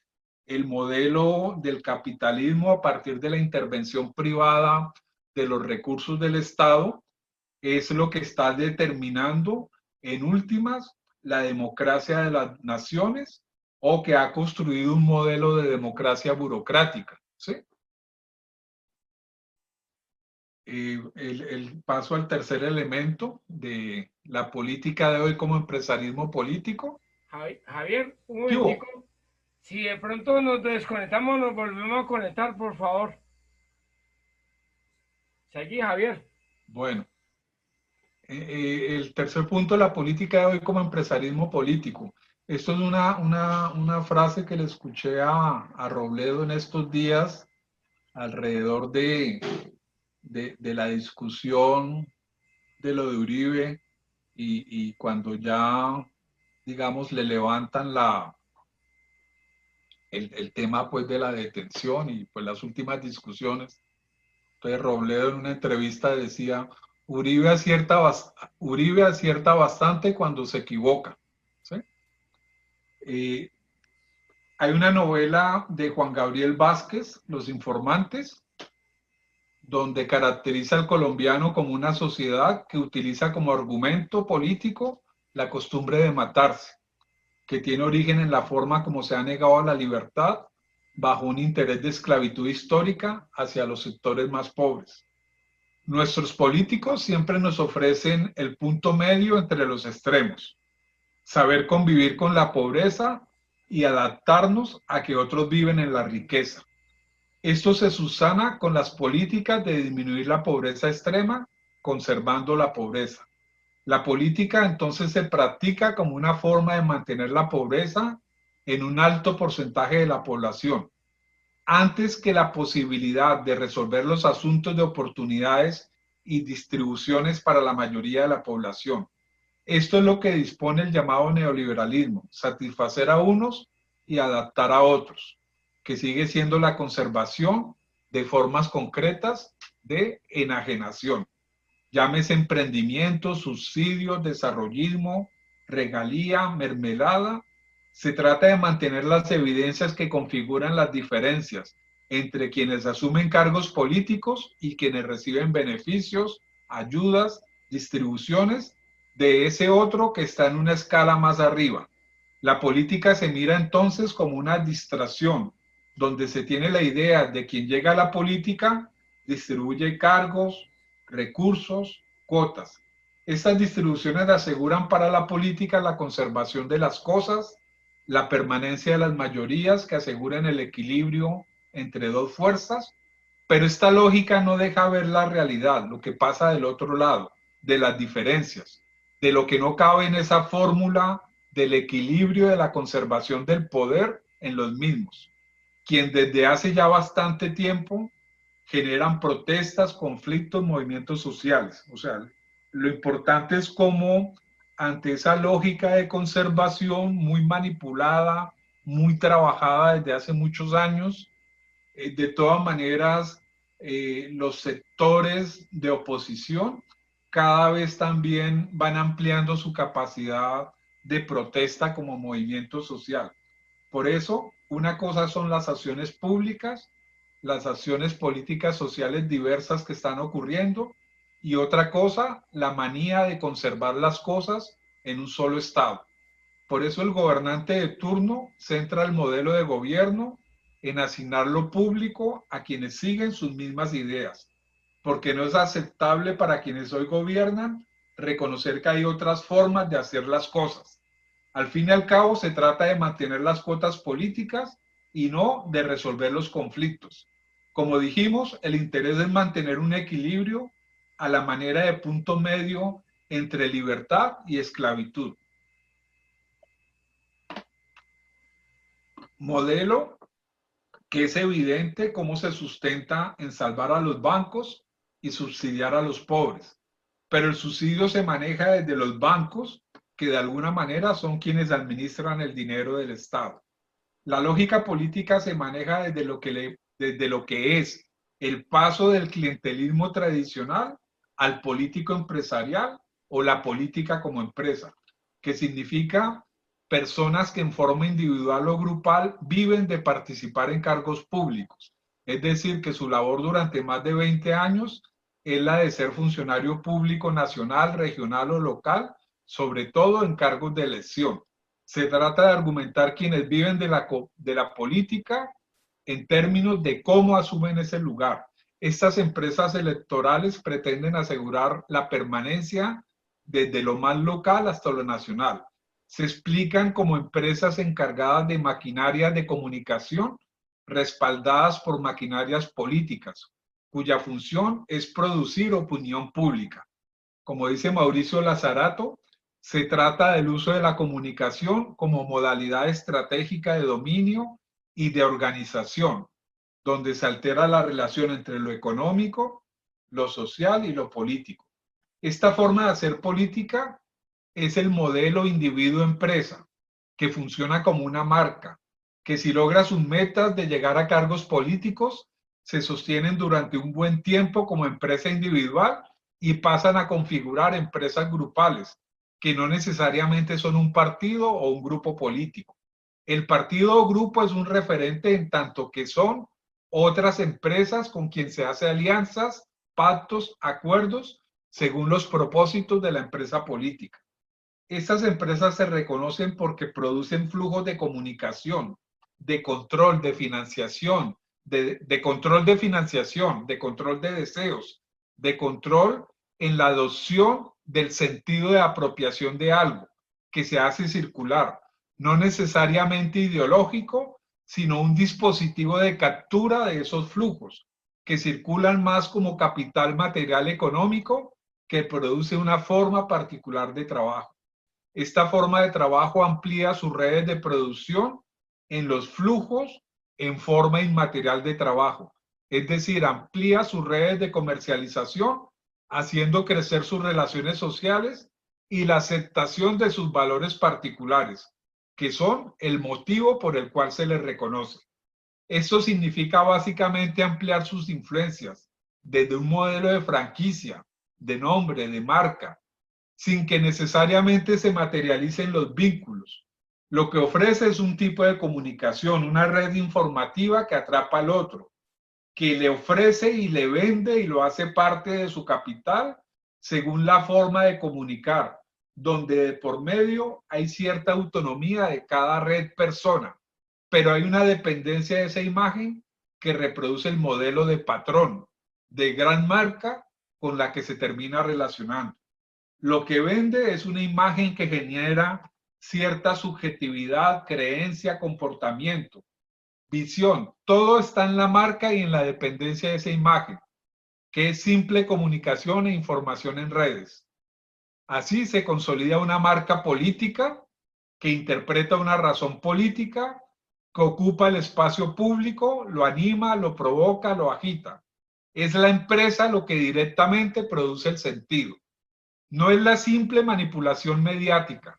el modelo del capitalismo a partir de la intervención privada de los recursos del Estado es lo que está determinando en últimas la democracia de las naciones o que ha construido un modelo de democracia burocrática, ¿sí? El paso al tercer elemento de la política de hoy como empresarismo político. Javier, un momentico. Si de pronto nos desconectamos, nos volvemos a conectar, por favor. Seguí, Javier. Bueno, el tercer punto, la política de hoy como empresarismo político. Esto es una frase que le escuché a Robledo en estos días alrededor de la discusión de lo de Uribe y cuando ya, digamos, le levantan el tema pues de la detención y pues las últimas discusiones. Entonces Robledo en una entrevista decía, Uribe acierta bastante cuando se equivoca, ¿sí? Hay una novela de Juan Gabriel Vázquez, Los Informantes, donde caracteriza al colombiano como una sociedad que utiliza como argumento político la costumbre de matarse, que tiene origen en la forma como se ha negado la libertad bajo un interés de esclavitud histórica hacia los sectores más pobres. Nuestros políticos siempre nos ofrecen el punto medio entre los extremos, saber convivir con la pobreza y adaptarnos a que otros viven en la riqueza. Esto se subsana con las políticas de disminuir la pobreza extrema, conservando la pobreza. La política entonces se practica como una forma de mantener la pobreza en un alto porcentaje de la población, antes que la posibilidad de resolver los asuntos de oportunidades y distribuciones para la mayoría de la población. Esto es lo que dispone el llamado neoliberalismo, satisfacer a unos y adaptar a otros, que sigue siendo la conservación de formas concretas de enajenación. Llámese emprendimiento, subsidios, desarrollismo, regalía, mermelada. Se trata de mantener las evidencias que configuran las diferencias entre quienes asumen cargos políticos y quienes reciben beneficios, ayudas, distribuciones de ese otro que está en una escala más arriba. La política se mira entonces como una distracción, donde se tiene la idea de quien llega a la política, distribuye cargos, recursos, cuotas. Estas distribuciones aseguran para la política la conservación de las cosas, la permanencia de las mayorías que aseguran el equilibrio entre dos fuerzas, pero esta lógica no deja ver la realidad, lo que pasa del otro lado, de las diferencias, de lo que no cabe en esa fórmula del equilibrio de la conservación del poder en los mismos, quien desde hace ya bastante tiempo generan protestas, conflictos, movimientos sociales. O sea, lo importante es cómo ante esa lógica de conservación muy manipulada, muy trabajada desde hace muchos años, de todas maneras, los sectores de oposición cada vez también van ampliando su capacidad de protesta como movimiento social. Por eso, una cosa son las acciones públicas, las acciones políticas sociales diversas que están ocurriendo, y otra cosa, la manía de conservar las cosas en un solo estado. Por eso el gobernante de turno centra el modelo de gobierno en asignar lo público a quienes siguen sus mismas ideas, porque no es aceptable para quienes hoy gobiernan reconocer que hay otras formas de hacer las cosas. Al fin y al cabo se trata de mantener las cuotas políticas y no de resolver los conflictos. Como dijimos, el interés es mantener un equilibrio a la manera de punto medio entre libertad y esclavitud. Modelo que es evidente cómo se sustenta en salvar a los bancos y subsidiar a los pobres. Pero el subsidio se maneja desde los bancos, que de alguna manera son quienes administran el dinero del Estado. La lógica política se maneja desde lo que es el paso del clientelismo tradicional al político empresarial o la política como empresa, que significa personas que en forma individual o grupal viven de participar en cargos públicos. Es decir, que su labor durante más de 20 años es la de ser funcionario público nacional, regional o local, sobre todo en cargos de elección. Se trata de argumentar quienes viven de la política en términos de cómo asumen ese lugar. Estas empresas electorales pretenden asegurar la permanencia desde lo más local hasta lo nacional. Se explican como empresas encargadas de maquinarias de comunicación respaldadas por maquinarias políticas, cuya función es producir opinión pública. Como dice Mauricio Lazarato, se trata del uso de la comunicación como modalidad estratégica de dominio y de organización, donde se altera la relación entre lo económico, lo social y lo político. Esta forma de hacer política es el modelo individuo-empresa, que funciona como una marca, que si logra sus metas de llegar a cargos políticos, se sostienen durante un buen tiempo como empresa individual y pasan a configurar empresas grupales, que no necesariamente son un partido o un grupo político. El partido o grupo es un referente en tanto que son otras empresas con quien se hace alianzas, pactos, acuerdos, según los propósitos de la empresa política. Estas empresas se reconocen porque producen flujos de comunicación, de control, de financiación, de control de financiación, de control de deseos, de control en la adopción del sentido de apropiación de algo que se hace circular, no necesariamente ideológico, sino un dispositivo de captura de esos flujos que circulan más como capital material económico que produce una forma particular de trabajo. Esta forma de trabajo amplía sus redes de producción en los flujos en forma inmaterial de trabajo, es decir, amplía sus redes de comercialización, haciendo crecer sus relaciones sociales y la aceptación de sus valores particulares, que son el motivo por el cual se les reconoce. Esto significa básicamente ampliar sus influencias desde un modelo de franquicia, de nombre, de marca, sin que necesariamente se materialicen los vínculos. Lo que ofrece es un tipo de comunicación, una red informativa que atrapa al otro, que le ofrece y le vende y lo hace parte de su capital según la forma de comunicar, donde de por medio hay cierta autonomía de cada red persona, pero hay una dependencia de esa imagen que reproduce el modelo de patrón, de gran marca con la que se termina relacionando. Lo que vende es una imagen que genera cierta subjetividad, creencia, comportamiento, visión. Todo está en la marca y en la dependencia de esa imagen, que es simple comunicación e información en redes. Así se consolida una marca política que interpreta una razón política, que ocupa el espacio público, lo anima, lo provoca, lo agita. Es la empresa lo que directamente produce el sentido. No es la simple manipulación mediática,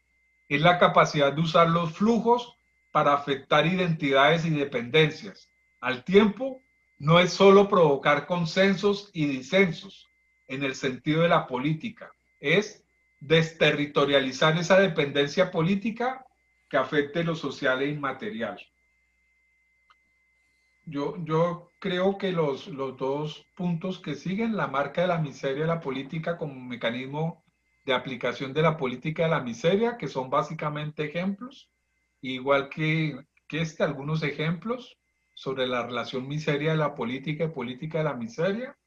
es la capacidad de usar los flujos para afectar identidades y dependencias. Al tiempo, no es solo provocar consensos y disensos en el sentido de la política, es desterritorializar esa dependencia política que afecte lo social e inmaterial. Yo creo que los dos puntos que siguen, la marca de la miseria y la política como mecanismo de aplicación de la política de la miseria, que son básicamente ejemplos, igual que algunos ejemplos sobre la relación miseria de la política y política de la miseria,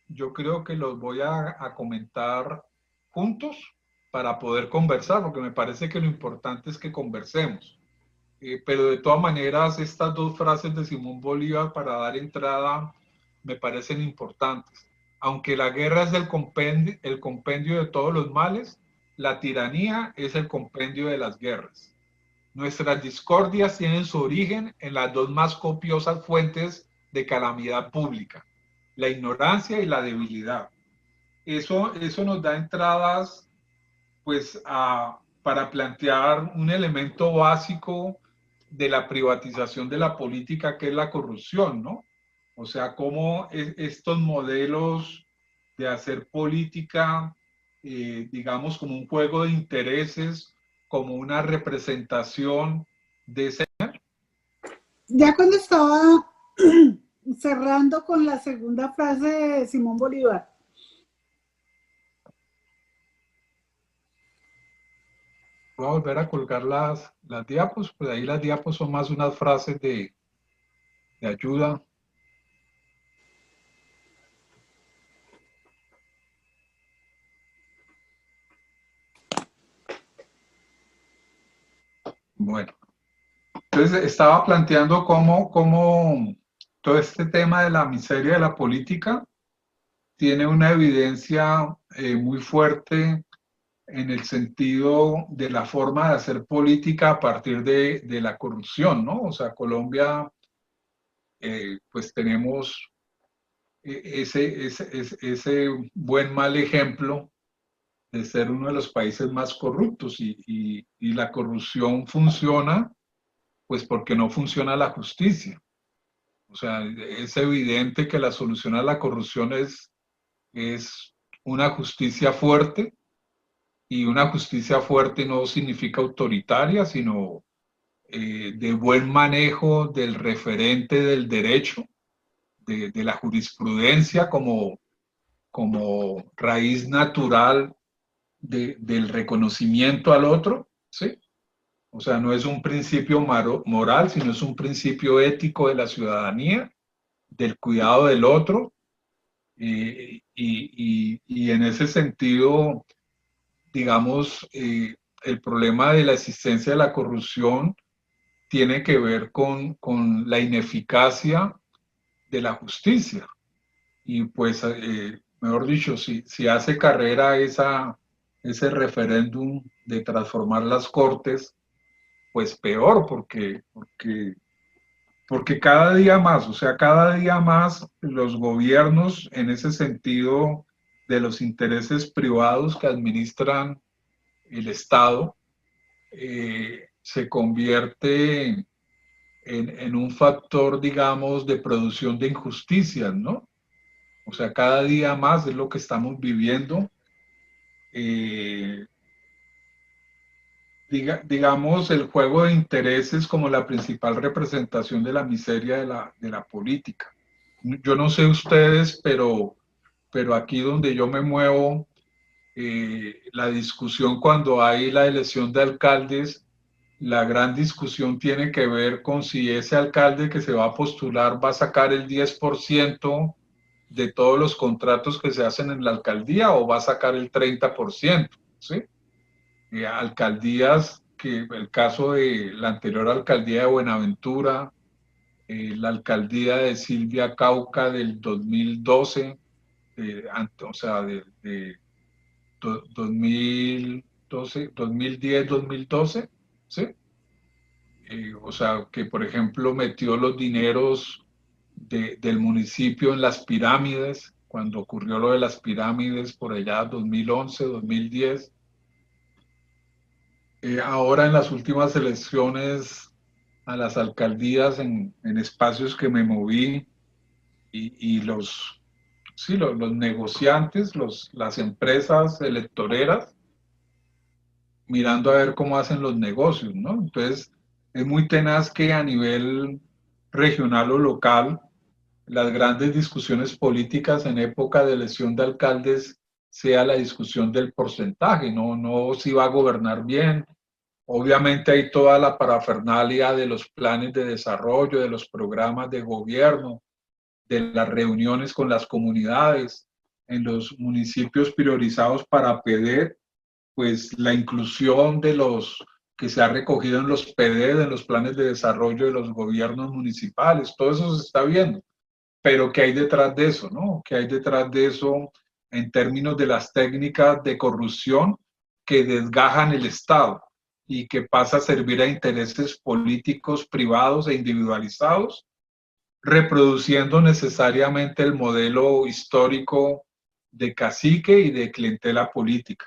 yo creo que los voy a comentar juntos para poder conversar, porque me parece que lo importante es que conversemos. Pero de todas maneras, estas dos frases de Simón Bolívar para dar entrada me parecen importantes. Aunque la guerra es el compendio de todos los males, la tiranía es el compendio de las guerras. Nuestras discordias tienen su origen en las dos más copiosas fuentes de calamidad pública, la ignorancia y la debilidad. Eso nos da entradas pues, para plantear un elemento básico de la privatización de la política, que es la corrupción, ¿no? O sea, cómo estos modelos de hacer política, digamos, como un juego de intereses, como una representación de ese... Ya cuando estaba cerrando con la segunda frase de Simón Bolívar, voy a volver a colgar las diapos, pues ahí las diapos son más unas frases de ayuda. Bueno, entonces estaba planteando cómo todo este tema de la miseria de la política tiene una evidencia muy fuerte en el sentido de la forma de hacer política a partir de la corrupción, ¿no? O sea, Colombia, pues tenemos ese buen mal ejemplo de ser uno de los países más corruptos y la corrupción funciona, pues porque no funciona la justicia. O sea, es evidente que la solución a la corrupción es una justicia fuerte, y una justicia fuerte no significa autoritaria, sino de buen manejo del referente del derecho, de la jurisprudencia como raíz natural del reconocimiento al otro, ¿sí? O sea, no es un principio moral, sino es un principio ético de la ciudadanía, del cuidado del otro, y en ese sentido, digamos, el problema de la existencia de la corrupción tiene que ver con la ineficacia de la justicia. Y pues, mejor dicho, si hace carrera ese referéndum de transformar las cortes, pues peor, porque cada día más, o sea, cada día más los gobiernos en ese sentido de los intereses privados que administran el Estado, se convierte en un factor, digamos, de producción de injusticias, ¿no? O sea, cada día más es lo que estamos viviendo. Digamos, el juego de intereses como la principal representación de la miseria de la política. Yo no sé ustedes, pero aquí donde yo me muevo, la discusión cuando hay la elección de alcaldes, la gran discusión tiene que ver con si ese alcalde que se va a postular va a sacar el 10% de todos los contratos que se hacen en la alcaldía o va a sacar el 30%. ¿sí? Alcaldías, que el caso de la anterior alcaldía de Buenaventura, la alcaldía de Silvia Cauca del 2012, o sea, de 2012, 2010, 2012, ¿sí? O sea, que por ejemplo metió los dineros del municipio en las pirámides, cuando ocurrió lo de las pirámides por allá 2011, 2010. Ahora en las últimas elecciones a las alcaldías en espacios que me moví y sí, los negociantes, las empresas electoreras, mirando a ver cómo hacen los negocios, ¿no? Entonces, es muy tenaz que a nivel regional o local, las grandes discusiones políticas en época de elección de alcaldes sea la discusión del porcentaje, no si va a gobernar bien. Obviamente hay toda la parafernalia de los planes de desarrollo, de los programas de gobierno, de las reuniones con las comunidades en los municipios priorizados para PD, pues la inclusión de los que se ha recogido en los PD, en los planes de desarrollo de los gobiernos municipales, todo eso se está viendo. Pero ¿qué hay detrás de eso, no? ¿Qué hay detrás de eso en términos de las técnicas de corrupción que desgajan el Estado y que pasa a servir a intereses políticos privados e individualizados, reproduciendo necesariamente el modelo histórico de cacique y de clientela política?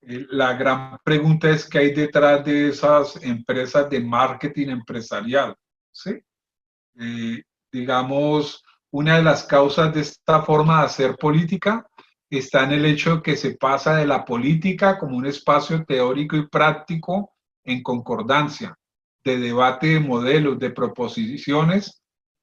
La gran pregunta es qué hay detrás de esas empresas de marketing empresarial, ¿sí? Digamos, una de las causas de esta forma de hacer política está en el hecho de que se pasa de la política como un espacio teórico y práctico en concordancia, de debate de modelos, de proposiciones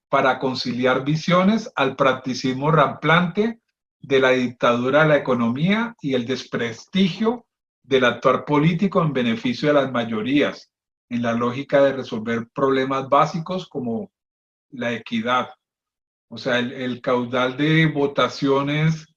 para conciliar visiones, al practicismo ramplante de la dictadura de la economía y el desprestigio del actuar político en beneficio de las mayorías, en la lógica de resolver problemas básicos como la equidad. O sea, el caudal de votaciones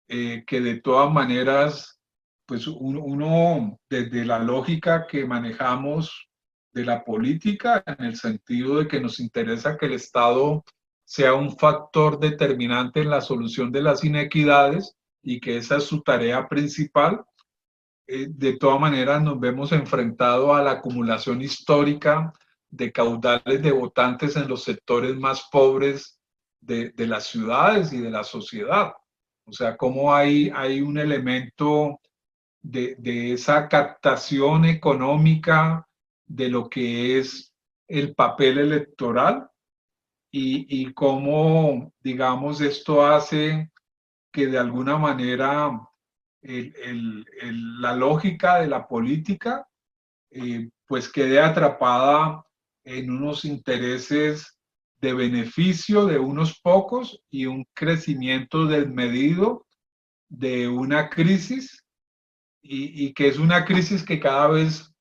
que de todas maneras, pues uno desde la lógica que manejamos de la política, en el sentido de que nos interesa que el Estado sea un factor determinante en la solución de las inequidades y que esa es su tarea principal, de todas maneras nos vemos enfrentados a la acumulación histórica de caudales de votantes en los sectores más pobres de las ciudades y de la sociedad. O sea, cómo hay un elemento de esa captación económica de lo que es el papel electoral y cómo, digamos, esto hace que de alguna manera la lógica de la política pues quede atrapada en unos intereses de beneficio de unos pocos y un crecimiento desmedido de una crisis y que es una crisis que cada vez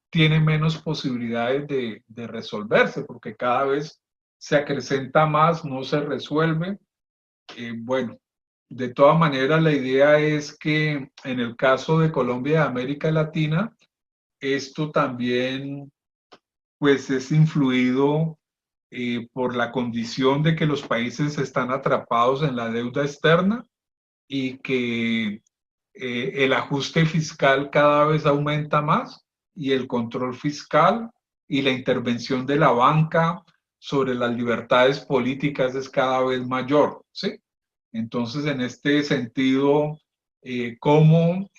tiene menos posibilidades de resolverse porque cada vez se acrecenta más, no se resuelve. Bueno, de todas maneras, la idea es que en el caso de Colombia y de América Latina, esto también pues es influido por la condición de que los países están atrapados en la deuda externa y que el ajuste fiscal cada vez aumenta más y el control fiscal y la intervención de la banca sobre las libertades políticas es cada vez mayor, ¿sí? Entonces, en este sentido, cómo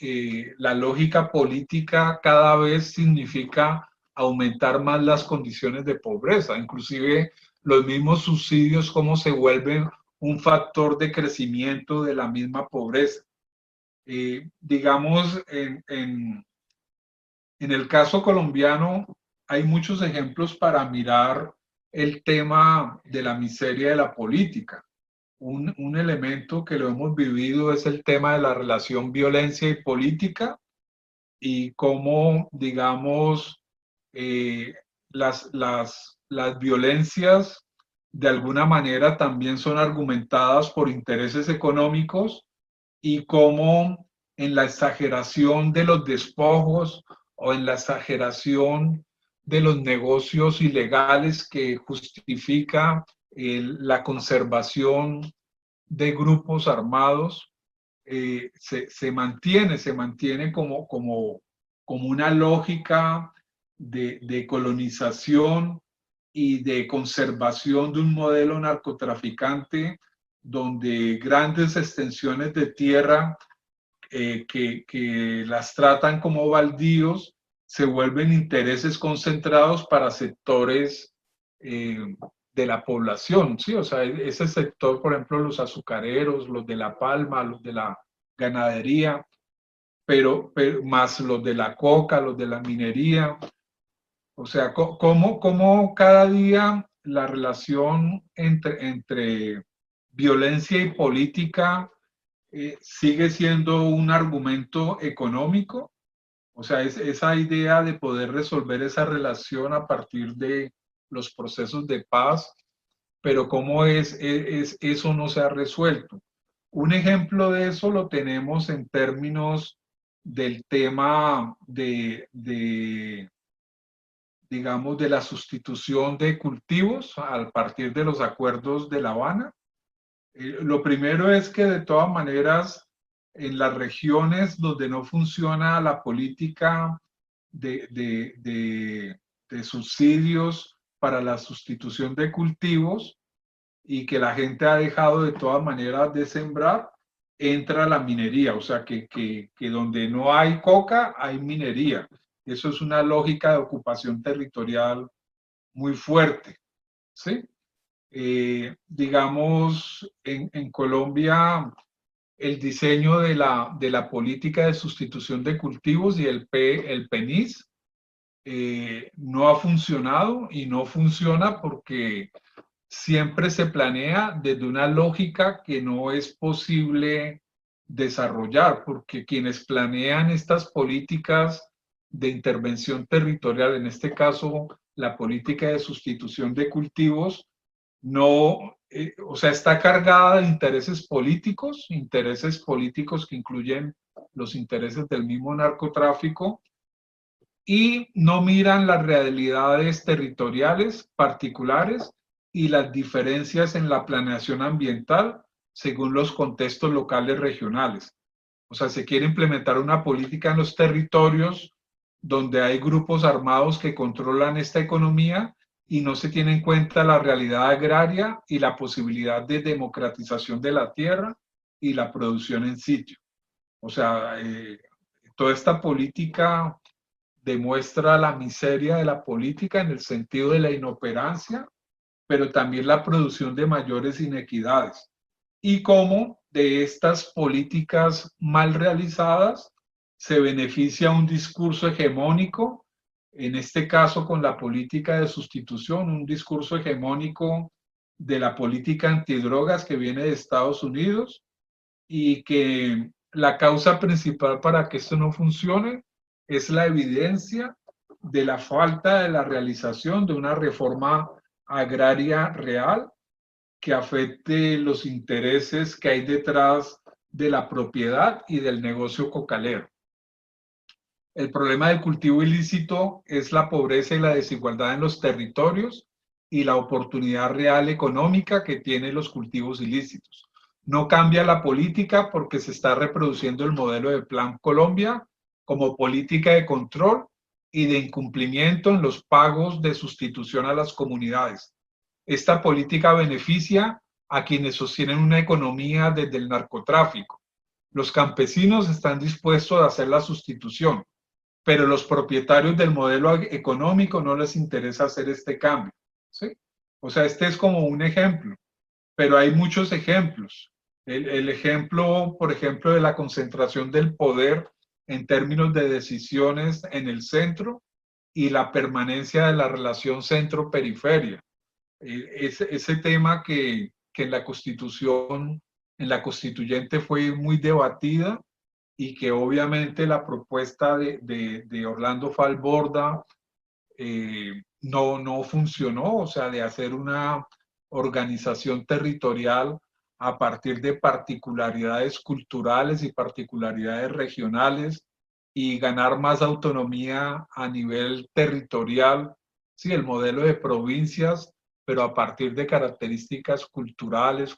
la lógica política cada vez significa aumentar más las condiciones de pobreza, inclusive los mismos subsidios, cómo se vuelven un factor de crecimiento de la misma pobreza. Digamos, en el caso colombiano hay muchos ejemplos para mirar el tema de la miseria de la política. Un elemento que lo hemos vivido es el tema de la relación violencia y política y cómo, digamos, las violencias de alguna manera también son argumentadas por intereses económicos y cómo en la exageración de los despojos o en la exageración de los negocios ilegales que justifica la conservación de grupos armados, se mantiene como una lógica de colonización y de conservación de un modelo narcotraficante donde grandes extensiones de tierra que las tratan como baldíos se vuelven intereses concentrados para sectores de la población, ¿sí? O sea, ese sector, por ejemplo, los azucareros, los de la palma, los de la ganadería, pero más los de la coca, los de la minería. O sea, cómo cada día la relación entre violencia y política sigue siendo un argumento económico. O sea, esa idea de poder resolver esa relación a partir de los procesos de paz, pero cómo eso no se ha resuelto. Un ejemplo de eso lo tenemos en términos del tema digamos, de la sustitución de cultivos a partir de los acuerdos de La Habana. Lo primero es que de todas maneras, en las regiones donde no funciona la política de subsidios para la sustitución de cultivos y que la gente ha dejado de todas maneras de sembrar, entra la minería. O sea, que donde no hay coca, hay minería. Eso es una lógica de ocupación territorial muy fuerte, ¿sí? Digamos, en Colombia, el diseño de la política de sustitución de cultivos y el PENIS no ha funcionado y no funciona porque siempre se planea desde una lógica que no es posible desarrollar, porque quienes planean estas políticas de intervención territorial, en este caso la política de sustitución de cultivos, no, o sea, está cargada de intereses políticos que incluyen los intereses del mismo narcotráfico, y no miran las realidades territoriales particulares y las diferencias en la planeación ambiental según los contextos locales regionales. O sea, se quiere implementar una política en los territorios donde hay grupos armados que controlan esta economía y no se tiene en cuenta la realidad agraria y la posibilidad de democratización de la tierra y la producción en sitio. O sea, toda esta política demuestra la miseria de la política en el sentido de la inoperancia, pero también la producción de mayores inequidades. Y cómo de estas políticas mal realizadas se beneficia un discurso hegemónico, en este caso con la política de sustitución, un discurso hegemónico de la política antidrogas que viene de Estados Unidos, y que la causa principal para que esto no funcione es la evidencia de la falta de la realización de una reforma agraria real que afecte los intereses que hay detrás de la propiedad y del negocio cocalero. El problema del cultivo ilícito es la pobreza y la desigualdad en los territorios y la oportunidad real económica que tienen los cultivos ilícitos. No cambia la política porque se está reproduciendo el modelo de Plan Colombia como política de control y de incumplimiento en los pagos de sustitución a las comunidades. Esta política beneficia a quienes sostienen una economía desde el narcotráfico. Los campesinos están dispuestos a hacer la sustitución, pero los propietarios del modelo económico no les interesa hacer este cambio, ¿sí? O sea, este es como un ejemplo, pero hay muchos ejemplos. El ejemplo, por ejemplo, de la concentración del poder en términos de decisiones en el centro y la permanencia de la relación centro-periferia. Ese tema que en la Constitución, en la constituyente fue muy debatida, y que obviamente la propuesta de Orlando Falborda no funcionó, o sea, de hacer una organización territorial a partir de particularidades culturales y particularidades regionales y ganar más autonomía a nivel territorial, sí, el modelo de provincias, pero a partir de características culturales,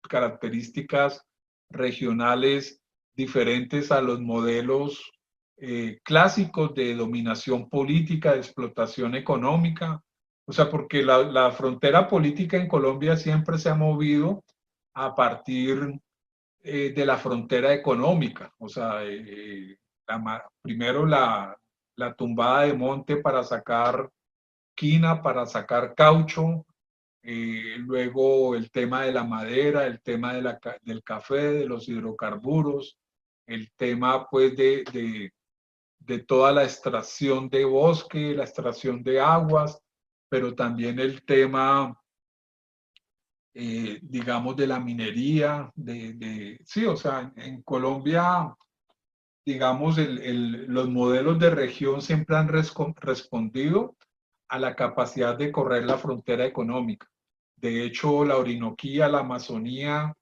características regionales diferentes a los modelos clásicos de dominación política, de explotación económica. O sea, porque la frontera política en Colombia siempre se ha movido a partir de la frontera económica. O sea, primero la tumbada de monte para sacar quina, para sacar caucho, luego el tema de la madera, el tema del café, de los hidrocarburos, el tema pues de toda la extracción de bosque, la extracción de aguas, pero también el tema, digamos, de la minería, sí, o sea, en Colombia, digamos, los modelos de región siempre han respondido a la capacidad de correr la frontera económica. De hecho, la Orinoquía, la Amazonía,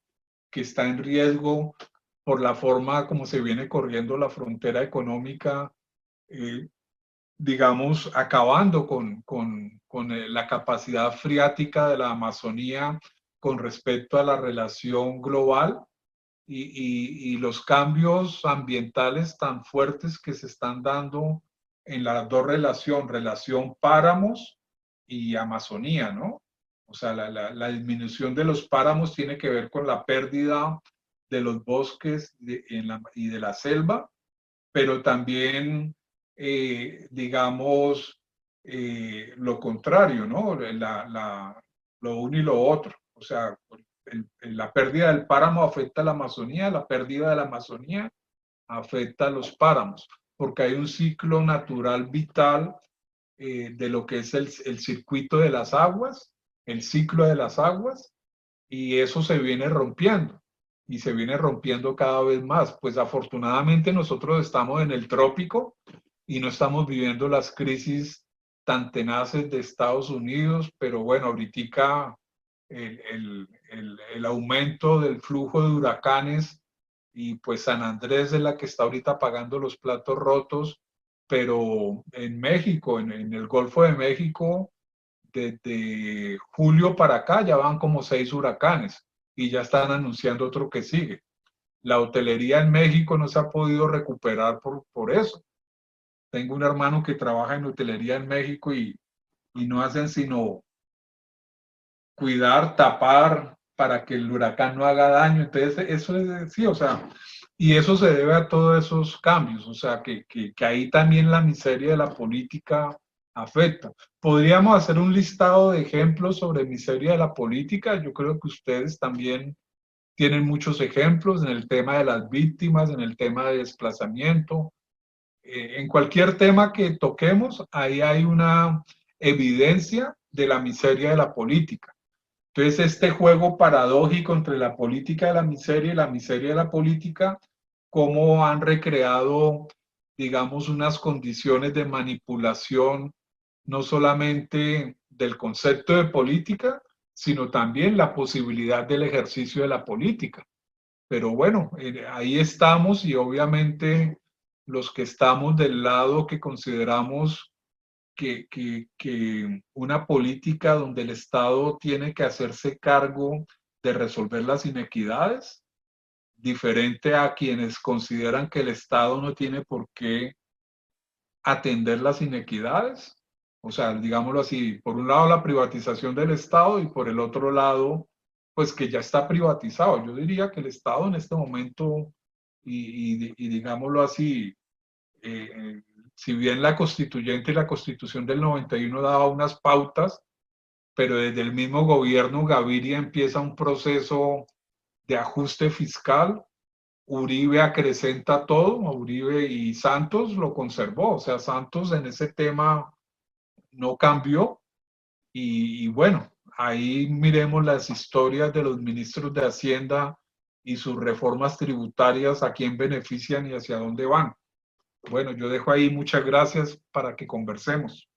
que está en riesgo por la forma como se viene corriendo la frontera económica, digamos, acabando con la capacidad freática de la Amazonía con respecto a la relación global y los cambios ambientales tan fuertes que se están dando en las dos relación páramos y Amazonía, ¿no? O sea, la disminución de los páramos tiene que ver con la pérdida de los bosques y de la selva, pero también, digamos, lo contrario, ¿no? Lo uno y lo otro. O sea, la pérdida del páramo afecta a la Amazonía, la pérdida de la Amazonía afecta a los páramos, porque hay un ciclo natural vital de lo que es el circuito de las aguas, el ciclo de las aguas, y eso se viene rompiendo y se viene rompiendo cada vez más. Pues afortunadamente nosotros estamos en el trópico y no estamos viviendo las crisis tan tenaces de Estados Unidos, pero bueno, ahorita el aumento del flujo de huracanes y pues San Andrés es la que está ahorita pagando los platos rotos, pero en México, en el Golfo de México, desde julio para acá ya van como 6 huracanes y ya están anunciando otro que sigue. La hotelería en México no se ha podido recuperar por eso. Tengo un hermano que trabaja en hotelería en México y no hacen sino cuidar, tapar para que el huracán no haga daño. Entonces, eso es, sí, o sea, y eso se debe a todos esos cambios, o sea, que ahí también la miseria de la política afecta. Podríamos hacer un listado de ejemplos sobre miseria de la política. Yo creo que ustedes también tienen muchos ejemplos en el tema de las víctimas, en el tema de desplazamiento. En cualquier tema que toquemos, ahí hay una evidencia de la miseria de la política. Entonces, este juego paradójico entre la política de la miseria y la miseria de la política, cómo han recreado, digamos, unas condiciones de manipulación, no solamente del concepto de política, sino también la posibilidad del ejercicio de la política. Pero bueno, ahí estamos y obviamente los que estamos del lado que consideramos que una política donde el Estado tiene que hacerse cargo de resolver las inequidades, diferente a quienes consideran que el Estado no tiene por qué atender las inequidades. O sea, digámoslo así, por un lado la privatización del Estado y por el otro lado, pues que ya está privatizado. Yo diría que el Estado en este momento, y digámoslo así, si bien la constituyente y la constitución del 91 daba unas pautas, pero desde el mismo gobierno Gaviria empieza un proceso de ajuste fiscal. Uribe acrecenta todo, Uribe, y Santos lo conservó, o sea, Santos en ese tema no cambió. Y bueno, ahí miremos las historias de los ministros de Hacienda y sus reformas tributarias, a quién benefician y hacia dónde van. Bueno, yo dejo ahí, muchas gracias para que conversemos.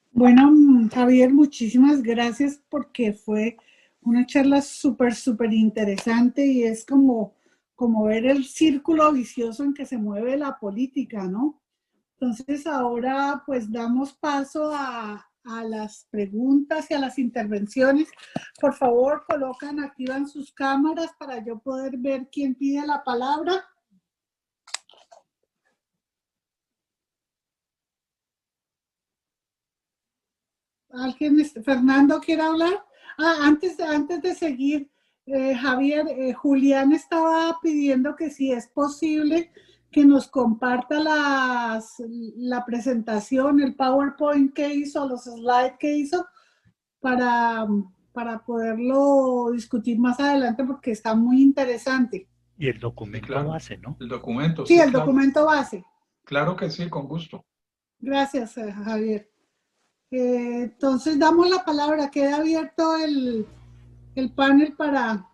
Bueno, Javier, muchísimas gracias porque fue una charla súper interesante y es como ver el círculo vicioso en que se mueve la política, ¿no? Entonces ahora pues damos paso a las preguntas y a las intervenciones. Por favor, activan sus cámaras para yo poder ver quién pide la palabra. Fernando, ¿quiere hablar? Antes de seguir, Javier, Julián estaba pidiendo que si es posible que nos comparta la presentación, el PowerPoint que hizo, los slides que hizo, para poderlo discutir más adelante porque está muy interesante. Y el documento base, ¿no? El documento, sí, el documento base. Claro que sí, con gusto. Gracias, Javier. Entonces damos la palabra, queda abierto el panel para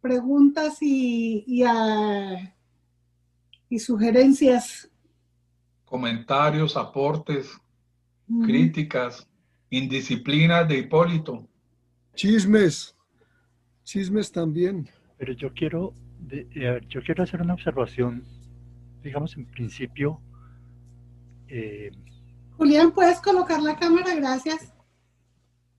preguntas y sugerencias. Comentarios, aportes, críticas, indisciplinas de Hipólito. Chismes también. Pero yo quiero hacer una observación, digamos, en principio. Julián, ¿puedes colocar la cámara? Gracias.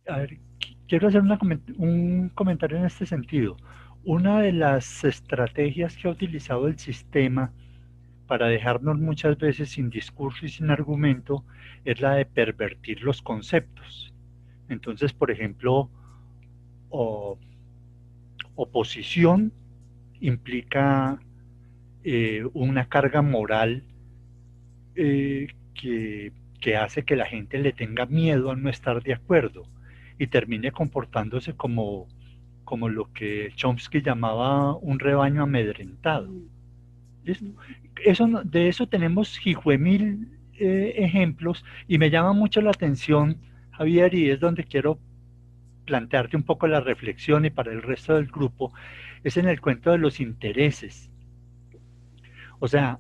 A ver, quiero hacer un comentario en este sentido. Una de las estrategias que ha utilizado el sistema para dejarnos muchas veces sin discurso y sin argumento es la de pervertir los conceptos. Entonces, por ejemplo, oposición implica una carga moral que hace que la gente le tenga miedo a no estar de acuerdo y termine comportándose como lo que Chomsky llamaba un rebaño amedrentado. ¿Listo? De eso tenemos hijuemil ejemplos y me llama mucho la atención, Javier, y es donde quiero plantearte un poco la reflexión y para el resto del grupo, es en el cuento de los intereses. O sea,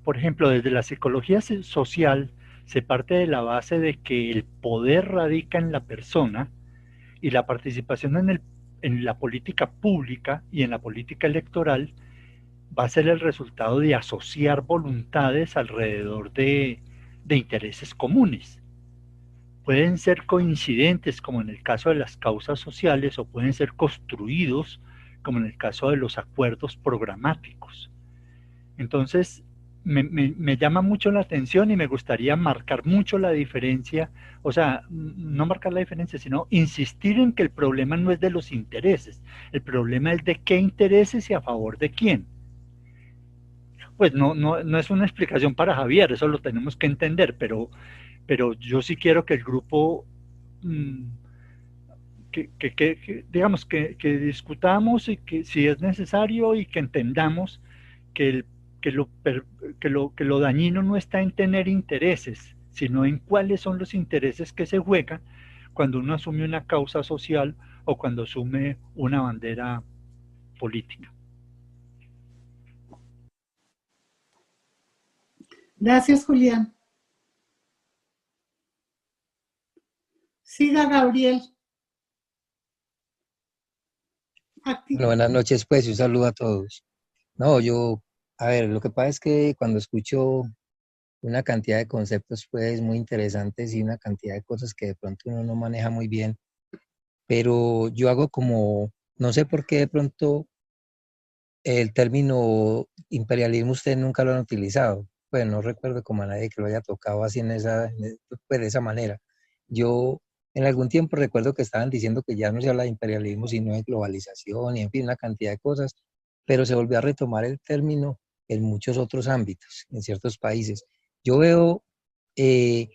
por ejemplo, desde la psicología social se parte de la base de que el poder radica en la persona y la participación en la política pública y en la política electoral va a ser el resultado de asociar voluntades alrededor de intereses comunes. Pueden ser coincidentes, como en el caso de las causas sociales, o pueden ser construidos, como en el caso de los acuerdos programáticos. Entonces, me llama mucho la atención y me gustaría marcar mucho la diferencia, o sea, no marcar la diferencia, sino insistir en que el problema no es de los intereses, el problema es de qué intereses y a favor de quién. Pues no es una explicación para Javier, eso lo tenemos que entender, pero yo sí quiero que el grupo, digamos, que discutamos y que si es necesario y que entendamos que lo dañino no está en tener intereses, sino en cuáles son los intereses que se juegan cuando uno asume una causa social o cuando asume una bandera política. Gracias, Julián. Siga, Gabriel. Bueno, buenas noches, pues, y un saludo a todos. No, a ver, lo que pasa es que cuando escucho una cantidad de conceptos, pues, muy interesantes y una cantidad de cosas que de pronto uno no maneja muy bien, pero yo hago como, no sé por qué de pronto el término imperialismo ustedes nunca lo han utilizado. Pues no recuerdo como a nadie que lo haya tocado así pues, de esa manera. Yo en algún tiempo recuerdo que estaban diciendo que ya no se habla de imperialismo, sino de globalización y en fin, una cantidad de cosas, pero se volvió a retomar el término en muchos otros ámbitos, en ciertos países. Yo veo que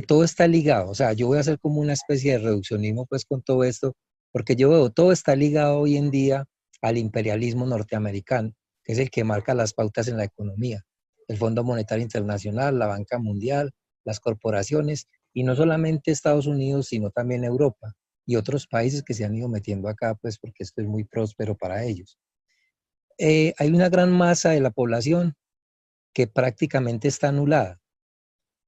todo está ligado, o sea, yo voy a hacer como una especie de reduccionismo pues con todo esto, porque yo veo todo está ligado hoy en día al imperialismo norteamericano, que es el que marca las pautas en la economía. El Fondo Monetario Internacional, la Banca Mundial, las corporaciones, y no solamente Estados Unidos, sino también Europa y otros países que se han ido metiendo acá, pues porque esto es muy próspero para ellos. Hay una gran masa de la población que prácticamente está anulada,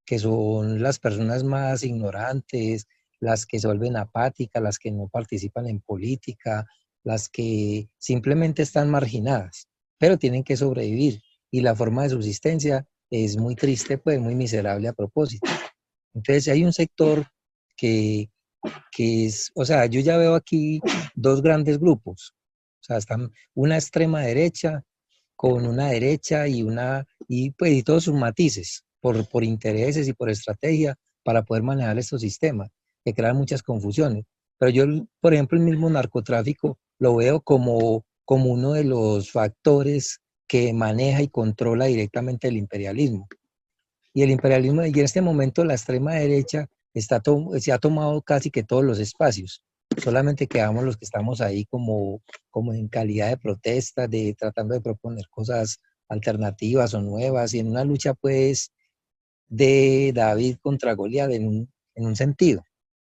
que son las personas más ignorantes, las que se vuelven apáticas, las que no participan en política, las que simplemente están marginadas, pero tienen que sobrevivir. Y la forma de subsistencia es muy triste, pues muy miserable a propósito. Entonces hay un sector que es, o sea, yo ya veo aquí dos grandes grupos. O sea, están una extrema derecha con una derecha y pues y todos sus matices, por intereses y por estrategia para poder manejar estos sistemas, que crean muchas confusiones. Pero yo, por ejemplo, el mismo narcotráfico lo veo como uno de los factores que maneja y controla directamente el imperialismo. Y el imperialismo, y en este momento la extrema derecha se ha tomado casi que todos los espacios. Solamente quedamos los que estamos ahí como en calidad de protesta, tratando de proponer cosas alternativas o nuevas, y en una lucha pues de David contra Goliat en un sentido,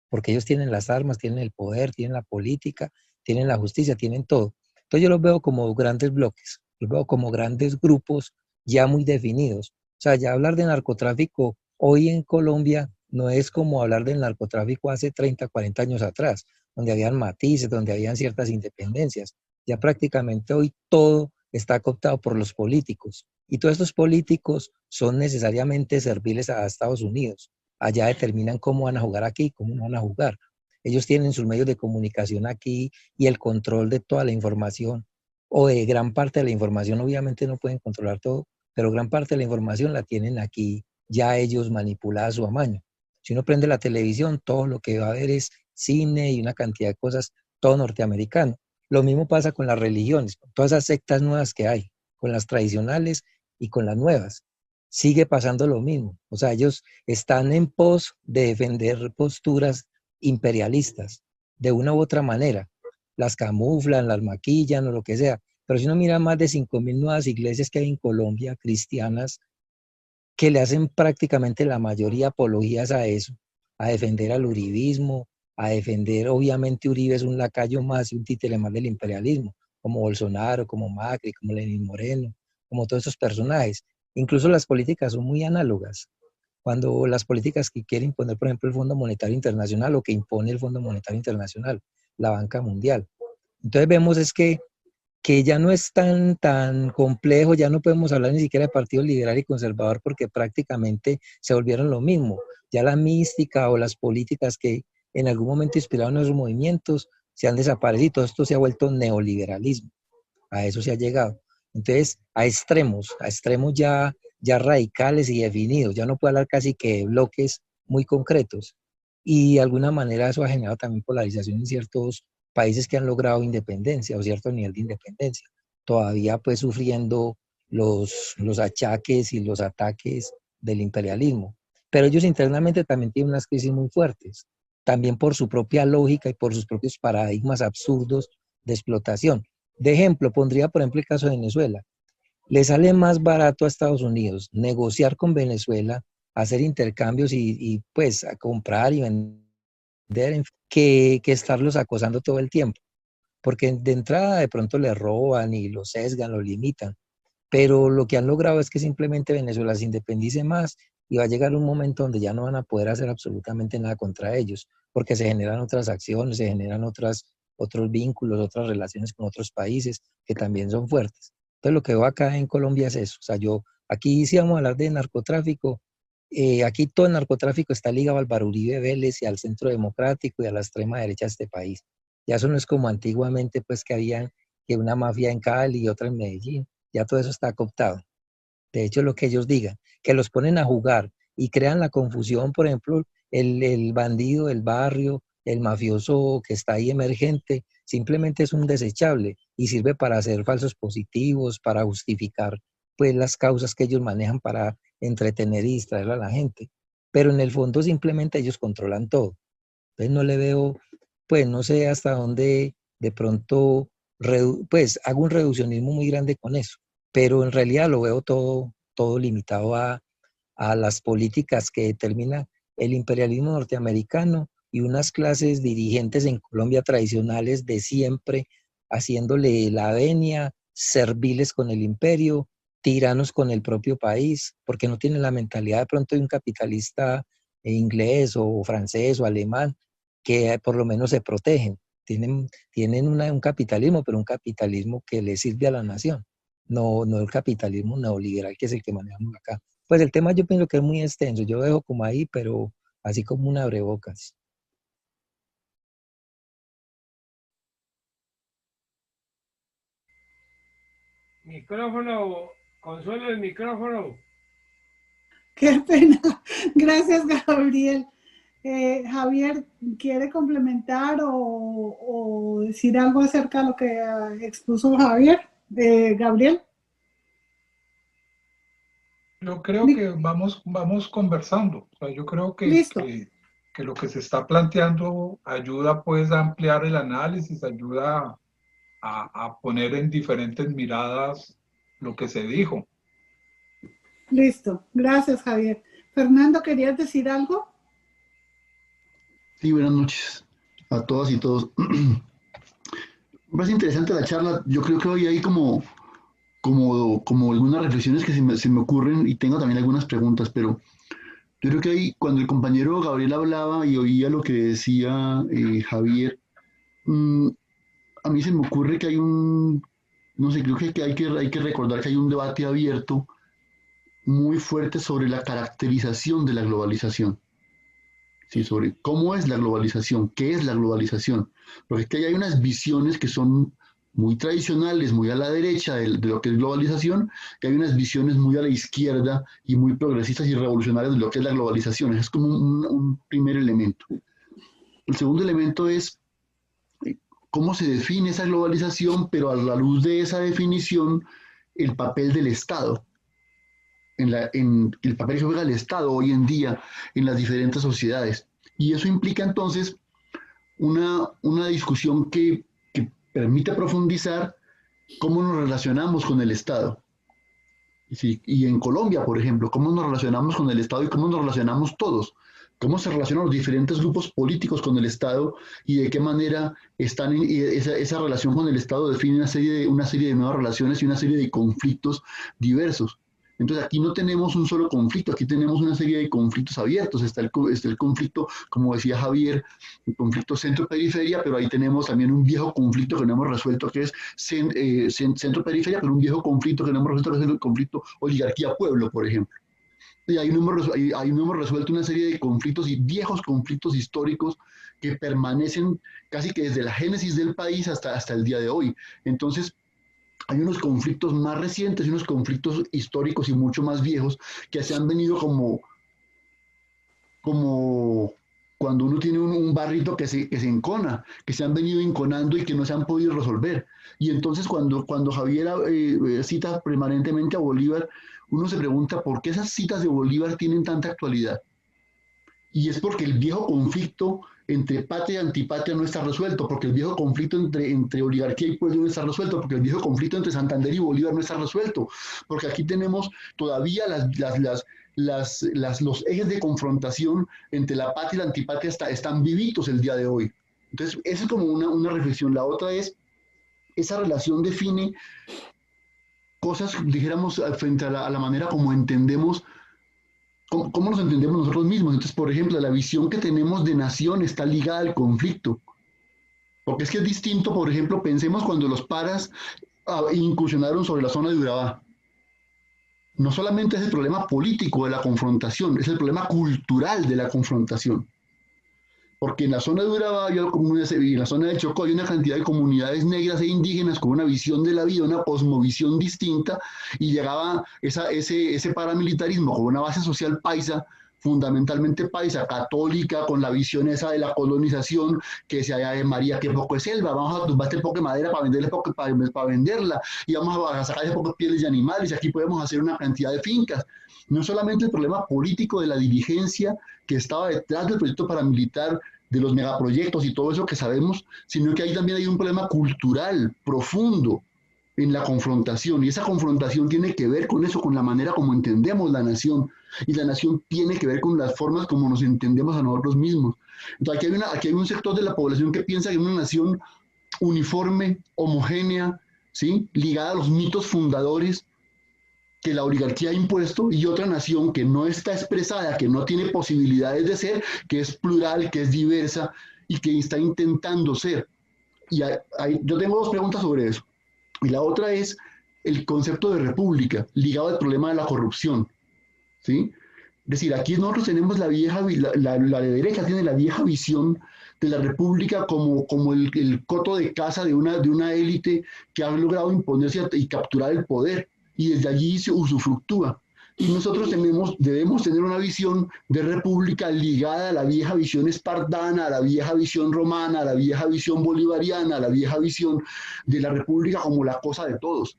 porque ellos tienen las armas, tienen el poder, tienen la política, tienen la justicia, tienen todo. Entonces yo los veo como grandes bloques, los veo como grandes grupos ya muy definidos. O sea, ya hablar de narcotráfico hoy en Colombia no es como hablar del narcotráfico hace 30, 40 años atrás, donde habían matices, donde habían ciertas independencias. Ya prácticamente hoy todo está cooptado por los políticos. Y todos estos políticos son necesariamente serviles a Estados Unidos. Allá determinan cómo van a jugar aquí, cómo no van a jugar. Ellos tienen sus medios de comunicación aquí y el control de toda la información, o de gran parte de la información. Obviamente no pueden controlar todo, pero gran parte de la información la tienen aquí ya ellos manipulada a su amaño. Si uno prende la televisión, todo lo que va a ver es cine y una cantidad de cosas, todo norteamericano. Lo mismo pasa con las religiones, con todas esas sectas nuevas que hay, con las tradicionales y con las nuevas. Sigue pasando lo mismo. O sea, ellos están en pos de defender posturas imperialistas de una u otra manera. Las camuflan, las maquillan o lo que sea. Pero si uno mira más de 5.000 nuevas iglesias que hay en Colombia, cristianas, que le hacen prácticamente la mayoría apologías a eso, a defender al uribismo, a defender, obviamente Uribe es un lacayo más y un títere más del imperialismo, como Bolsonaro, como Macri, como Lenín Moreno, como todos esos personajes. Incluso las políticas son muy análogas. Cuando las políticas que quiere imponer, por ejemplo, el Fondo Monetario Internacional, o que impone el Fondo Monetario Internacional, la banca mundial. Entonces vemos es que ya no es tan complejo, ya no podemos hablar ni siquiera de partido liberal y conservador, porque prácticamente se volvieron lo mismo. Ya la mística o las políticas que en algún momento inspiraron esos movimientos se han desaparecido. Todo esto se ha vuelto neoliberalismo. A eso se ha llegado. Entonces, a extremos ya radicales y definidos. Ya no puede hablar casi que de bloques muy concretos. Y de alguna manera eso ha generado también polarización en ciertos países que han logrado independencia o cierto nivel de independencia, todavía pues sufriendo los achaques y los ataques del imperialismo. Pero ellos internamente también tienen unas crisis muy fuertes, también por su propia lógica y por sus propios paradigmas absurdos de explotación. De ejemplo, pondría por ejemplo el caso de Venezuela. Le sale más barato a Estados Unidos negociar con Venezuela, hacer intercambios y pues a comprar y vender, que estarlos acosando todo el tiempo, porque de entrada de pronto le roban y lo sesgan, lo limitan, pero lo que han logrado es que simplemente Venezuela se independice más y va a llegar un momento donde ya no van a poder hacer absolutamente nada contra ellos, porque se generan otras acciones, se generan otros vínculos, otras relaciones con otros países que también son fuertes. Entonces lo que veo acá en Colombia es eso. O sea, aquí sí vamos a hablar de narcotráfico. Aquí todo el narcotráfico está ligado al Baruribe Vélez y al Centro Democrático y a la extrema derecha de este país. Ya eso no es como antiguamente, pues que había que una mafia en Cali y otra en Medellín. Ya todo eso está cooptado. De hecho, lo que ellos digan, que los ponen a jugar y crean la confusión, por ejemplo, el bandido del barrio, el mafioso que está ahí emergente, simplemente es un desechable y sirve para hacer falsos positivos, para justificar pues las causas que ellos manejan para entretener y distraer a la gente. Pero en el fondo simplemente ellos controlan todo. Entonces no le veo, pues no sé hasta dónde de pronto, pues hago un reduccionismo muy grande con eso, pero en realidad lo veo todo limitado a las políticas que determina el imperialismo norteamericano y unas clases dirigentes en Colombia tradicionales de siempre, haciéndole la venia, serviles con el imperio, tiranos con el propio país, porque no tienen la mentalidad de pronto de un capitalista inglés o francés o alemán, que por lo menos se protegen. Tienen un capitalismo, pero un capitalismo que le sirve a la nación, no el capitalismo neoliberal que es el que manejamos acá. Pues el tema yo pienso que es muy extenso, yo dejo como ahí, pero así como un abrebocas. Micrófono, Consuelo, el micrófono. Qué pena. Gracias, Gabriel. Javier, ¿quiere complementar o decir algo acerca de lo que expuso Javier? Gabriel. Yo creo que vamos conversando. O sea, yo creo que lo que se está planteando ayuda pues a ampliar el análisis, ayuda a poner en diferentes miradas lo que se dijo. Listo, gracias, Javier. Fernando, ¿querías decir algo? Sí, buenas noches a todas y todos. Me parece interesante la charla. Yo creo que hoy hay como algunas reflexiones que se me ocurren y tengo también algunas preguntas, pero yo creo que ahí, cuando el compañero Gabriel hablaba y oía lo que decía Javier, a mí se me ocurre que hay no sé, creo que hay que recordar que hay un debate abierto muy fuerte sobre la caracterización de la globalización. Sí, sobre cómo es la globalización, qué es la globalización. Porque es que hay unas visiones que son muy tradicionales, muy a la derecha de lo que es globalización, que hay unas visiones muy a la izquierda y muy progresistas y revolucionarias de lo que es la globalización. Es como un primer elemento. El segundo elemento es cómo se define esa globalización, pero a la luz de esa definición, el papel del Estado. En el papel que juega el Estado hoy en día en las diferentes sociedades. Y eso implica entonces una discusión que permite profundizar cómo nos relacionamos con el Estado. Sí, y en Colombia, por ejemplo, cómo nos relacionamos con el Estado y cómo nos relacionamos todos. Cómo se relacionan los diferentes grupos políticos con el Estado y de qué manera esa relación con el Estado define una serie de nuevas relaciones y una serie de conflictos diversos. Entonces aquí no tenemos un solo conflicto, aquí tenemos una serie de conflictos abiertos. Está el conflicto, como decía Javier, el conflicto centro-periferia, pero ahí tenemos también un viejo conflicto que no hemos resuelto, que es centro-periferia, pero un viejo conflicto que no hemos resuelto, que es el conflicto oligarquía-pueblo, por ejemplo. Y ahí no hemos resuelto una serie de conflictos y viejos conflictos históricos que permanecen casi que desde la génesis del país hasta el día de hoy. Entonces, hay unos conflictos más recientes y unos conflictos históricos y mucho más viejos que se han venido como cuando uno tiene un barrito que se encona, que se han venido enconando y que no se han podido resolver. Y entonces cuando Javier cita permanentemente a Bolívar, uno se pregunta por qué esas citas de Bolívar tienen tanta actualidad. Y es porque el viejo conflicto entre patria y antipatria no está resuelto, porque el viejo conflicto entre oligarquía y pueblo no está resuelto, porque el viejo conflicto entre Santander y Bolívar no está resuelto, porque aquí tenemos todavía los ejes de confrontación entre la patria y la antipatria están vivitos el día de hoy. Entonces, esa es como una reflexión. La otra es, esa relación define cosas, dijéramos, frente a la manera como entendemos. ¿Cómo nos entendemos nosotros mismos? Entonces, por ejemplo, la visión que tenemos de nación está ligada al conflicto. Porque es que es distinto, por ejemplo, pensemos cuando los paras incursionaron sobre la zona de Urabá. No solamente es el problema político de la confrontación, es el problema cultural de la confrontación. Porque en la zona de Urabá y en la zona de Chocó hay una cantidad de comunidades negras e indígenas con una visión de la vida, una cosmovisión distinta, y llegaba ese paramilitarismo con una base social paisa, fundamentalmente paisa, católica, con la visión esa de la colonización, que decía de María, que poco es selva, vamos a tumbar este poco de madera para venderla, y vamos a sacar ese poco de pieles de animales, y aquí podemos hacer una cantidad de fincas. No solamente el problema político de la dirigencia que estaba detrás del proyecto paramilitar, de los megaproyectos y todo eso que sabemos, sino que ahí también hay un problema cultural profundo en la confrontación, y esa confrontación tiene que ver con eso, con la manera como entendemos la nación, y la nación tiene que ver con las formas como nos entendemos a nosotros mismos. Entonces aquí hay un sector de la población que piensa que una nación uniforme, homogénea, ¿sí?, ligada a los mitos fundadores que la oligarquía ha impuesto, y otra nación que no está expresada, que no tiene posibilidades de ser, que es plural, que es diversa y que está intentando ser. Y yo tengo dos preguntas sobre eso. Y la otra es el concepto de república ligado al problema de la corrupción, ¿sí? Es decir, aquí nosotros tenemos la de derecha tiene la vieja visión de la república como el coto de caza de una élite que ha logrado imponerse y capturar el poder, y desde allí se usufructúa. Y nosotros debemos tener una visión de república ligada a la vieja visión espartana, a la vieja visión romana, a la vieja visión bolivariana, a la vieja visión de la república como la cosa de todos.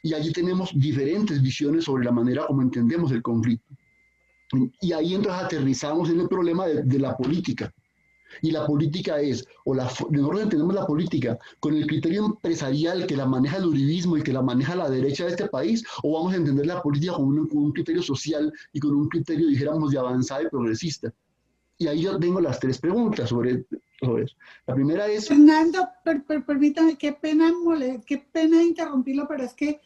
Y allí tenemos diferentes visiones sobre la manera como entendemos el conflicto. Y ahí entonces aterrizamos en el problema de la política. Y la política nosotros entendemos la política con el criterio empresarial que la maneja el uribismo y que la maneja la derecha de este país, o vamos a entender la política con un criterio social y con un criterio, dijéramos, de avanzada y progresista. Y ahí yo tengo las tres preguntas sobre eso. La primera es... Fernando, permítame, qué pena interrumpirlo, pero es que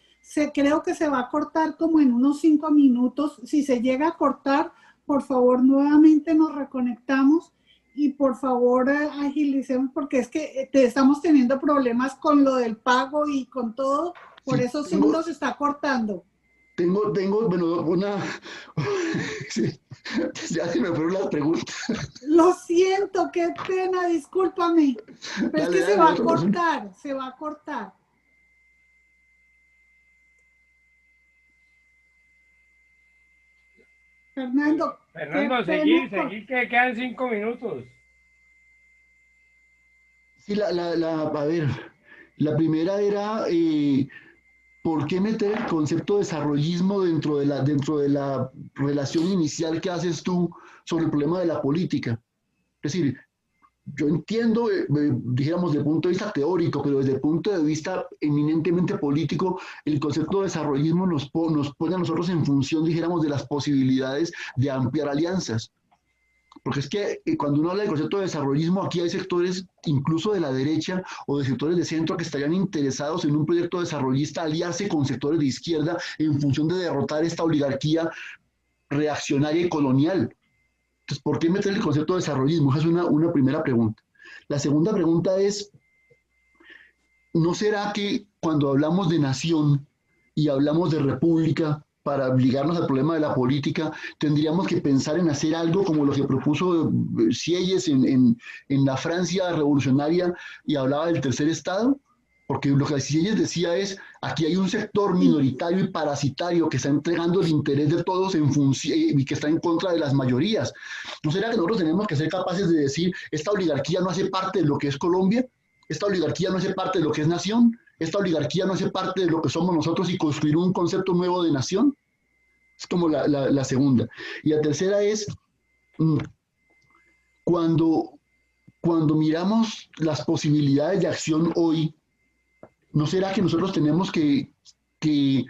creo que se va a cortar como en unos 5 minutos. Si se llega a cortar, por favor, nuevamente nos reconectamos y por favor agilicemos, porque es que estamos teniendo problemas con lo del pago y con todo, por esos segundos se está cortando. Tengo, bueno, sí, ya se me fueron las preguntas. Lo siento, qué pena, discúlpame, pero es que se va a cortar. Fernando, seguí, que quedan 5 minutos. Sí, a ver, la primera era, ¿por qué meter el concepto de desarrollismo dentro de la relación inicial que haces tú sobre el problema de la política? Es decir, yo entiendo, dijéramos, desde el punto de vista teórico, pero desde el punto de vista eminentemente político, el concepto de desarrollismo nos pone a nosotros en función, dijéramos, de las posibilidades de ampliar alianzas. Porque es que cuando uno habla del concepto de desarrollismo, aquí hay sectores, incluso de la derecha o de sectores de centro, que estarían interesados en un proyecto desarrollista, aliarse con sectores de izquierda en función de derrotar esta oligarquía reaccionaria y colonial. Entonces, ¿por qué meter el concepto de desarrollismo? Esa es una primera pregunta. La segunda pregunta es, ¿no será que cuando hablamos de nación y hablamos de república, para ligarnos al problema de la política, tendríamos que pensar en hacer algo como lo que propuso Sieyès en la Francia revolucionaria y hablaba del tercer estado? Porque lo que Sieyès decía es, aquí hay un sector minoritario y parasitario que está entregando el interés de todos en función y que está en contra de las mayorías. ¿No será que nosotros tenemos que ser capaces de decir, esta oligarquía no hace parte de lo que es Colombia? ¿Esta oligarquía no hace parte de lo que es nación? ¿Esta oligarquía no hace parte de lo que somos nosotros y construir un concepto nuevo de nación? Es como la segunda. Y la tercera es, cuando miramos las posibilidades de acción hoy, ¿no será que nosotros tenemos que, y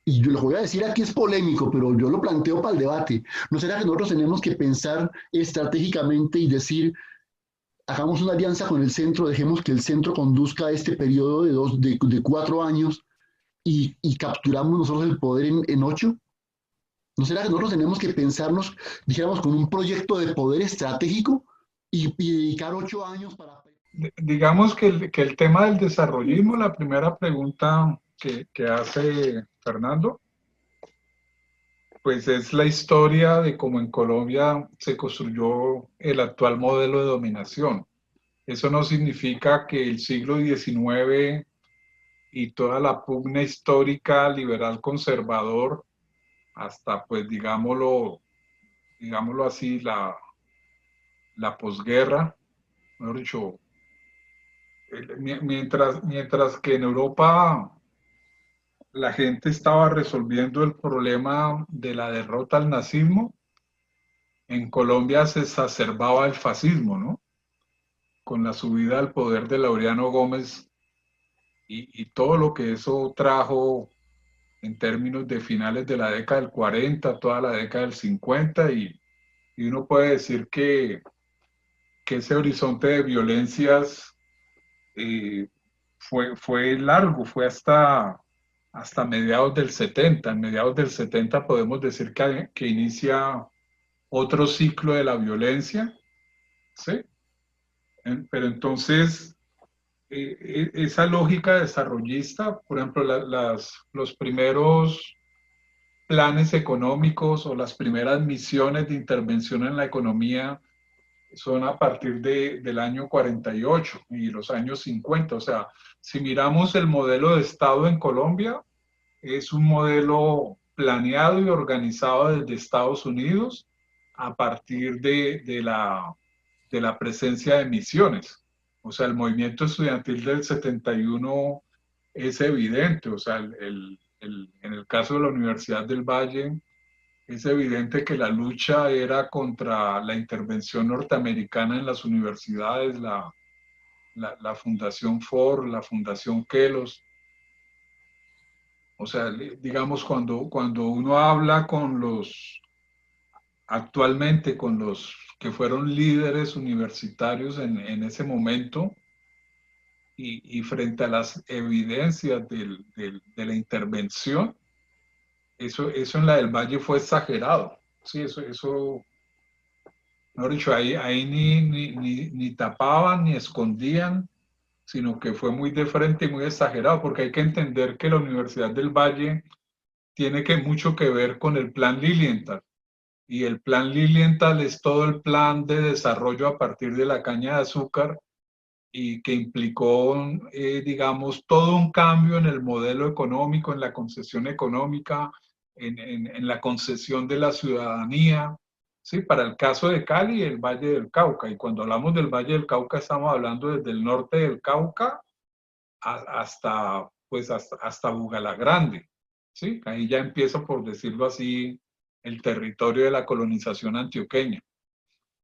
yo lo voy a decir aquí es polémico, pero yo lo planteo para el debate, ¿no será que nosotros tenemos que pensar estratégicamente y decir, hagamos una alianza con el centro, dejemos que el centro conduzca este periodo de 4 años y capturamos nosotros el poder en 8? ¿No será que nosotros tenemos que pensarnos, dijéramos, con un proyecto de poder estratégico y dedicar 8 años para... Digamos que el tema del desarrollismo, la primera pregunta que hace Fernando, pues es la historia de cómo en Colombia se construyó el actual modelo de dominación. Eso no significa que el siglo XIX y toda la pugna histórica liberal conservador, hasta pues digámoslo así, la posguerra, mejor dicho, mientras que en Europa la gente estaba resolviendo el problema de la derrota al nazismo, en Colombia se exacerbaba el fascismo, ¿no? Con la subida al poder de Laureano Gómez y todo lo que eso trajo en términos de finales de la década del 40, toda la década del 50, y uno puede decir que ese horizonte de violencias fue largo, fue hasta mediados del 70. En mediados del 70 podemos decir que inicia otro ciclo de la violencia, ¿sí? Pero entonces, esa lógica desarrollista, por ejemplo, los primeros planes económicos o las primeras misiones de intervención en la economía son a partir del año 48 y los años 50. O sea, si miramos el modelo de Estado en Colombia, es un modelo planeado y organizado desde Estados Unidos a partir de la presencia de misiones. O sea, el movimiento estudiantil del 71 es evidente. O sea, en el caso de la Universidad del Valle, es evidente que la lucha era contra la intervención norteamericana en las universidades, la Fundación Ford, la Fundación Kelos. O sea, digamos, cuando uno habla actualmente con los que fueron líderes universitarios en ese momento, y frente a las evidencias de la intervención, eso en la del Valle fue exagerado. Sí, eso mejor dicho, ahí ni tapaban ni escondían, sino que fue muy de frente y muy exagerado, porque hay que entender que la Universidad del Valle tiene mucho que ver con el plan Lilienthal. Y el plan Lilienthal es todo el plan de desarrollo a partir de la caña de azúcar y que implicó, digamos, todo un cambio en el modelo económico, en la concesión económica, en la concesión de la ciudadanía, ¿sí? Para el caso de Cali y el Valle del Cauca. Y cuando hablamos del Valle del Cauca, estamos hablando desde el norte del Cauca hasta Bugalagrande, ¿sí? Ahí ya empieza, por decirlo así, el territorio de la colonización antioqueña.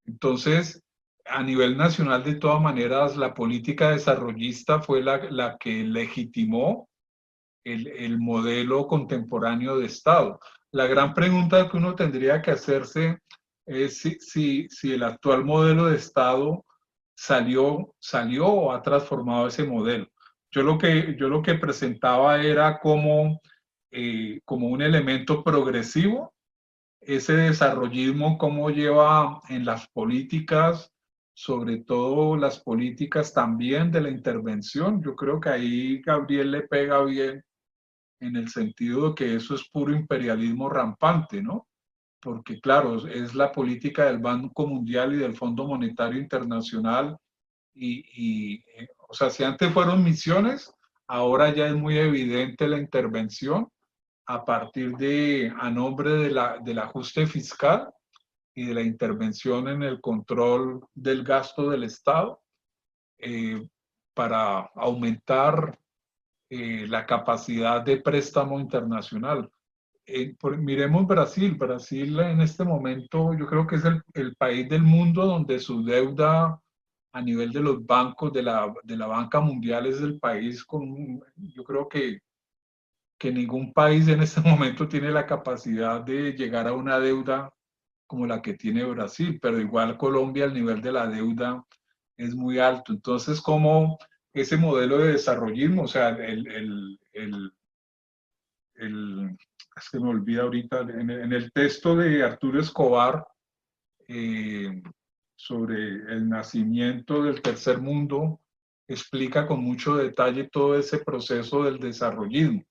Entonces, a nivel nacional, de todas maneras, la política desarrollista fue la que legitimó el modelo contemporáneo de Estado. La gran pregunta que uno tendría que hacerse es si el actual modelo de Estado salió o ha transformado ese modelo. Yo lo que presentaba era como un elemento progresivo ese desarrollismo, cómo lleva en las políticas, sobre todo las políticas también de la intervención. Yo creo que ahí Gabriel le pega bien en el sentido de que eso es puro imperialismo rampante, ¿no? Porque claro, es la política del Banco Mundial y del Fondo Monetario Internacional o sea, si antes fueron misiones, ahora ya es muy evidente la intervención a partir a nombre del ajuste fiscal y de la intervención en el control del gasto del Estado para aumentar la capacidad de préstamo internacional. Miremos Brasil. Brasil en este momento yo creo que es el país del mundo donde su deuda a nivel de los bancos, de la banca mundial, es el país yo creo que ningún país en este momento tiene la capacidad de llegar a una deuda como la que tiene Brasil, pero igual Colombia, el nivel de la deuda es muy alto. Entonces, ¿cómo ese modelo de desarrollismo, o sea, se me olvida ahorita, en el texto de Arturo Escobar sobre el nacimiento del tercer mundo, explica con mucho detalle todo ese proceso del desarrollismo.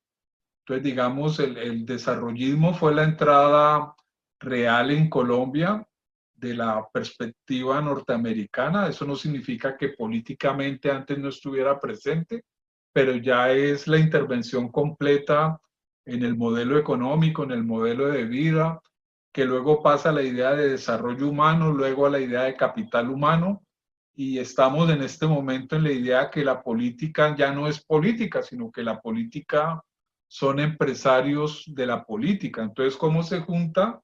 Entonces, digamos, el desarrollismo fue la entrada real en Colombia de la perspectiva norteamericana. Eso no significa que políticamente antes no estuviera presente, pero ya es la intervención completa en el modelo económico, en el modelo de vida, que luego pasa a la idea de desarrollo humano, luego a la idea de capital humano, y estamos en este momento en la idea que la política ya no es política, sino que la política son empresarios de la política. Entonces, ¿cómo se junta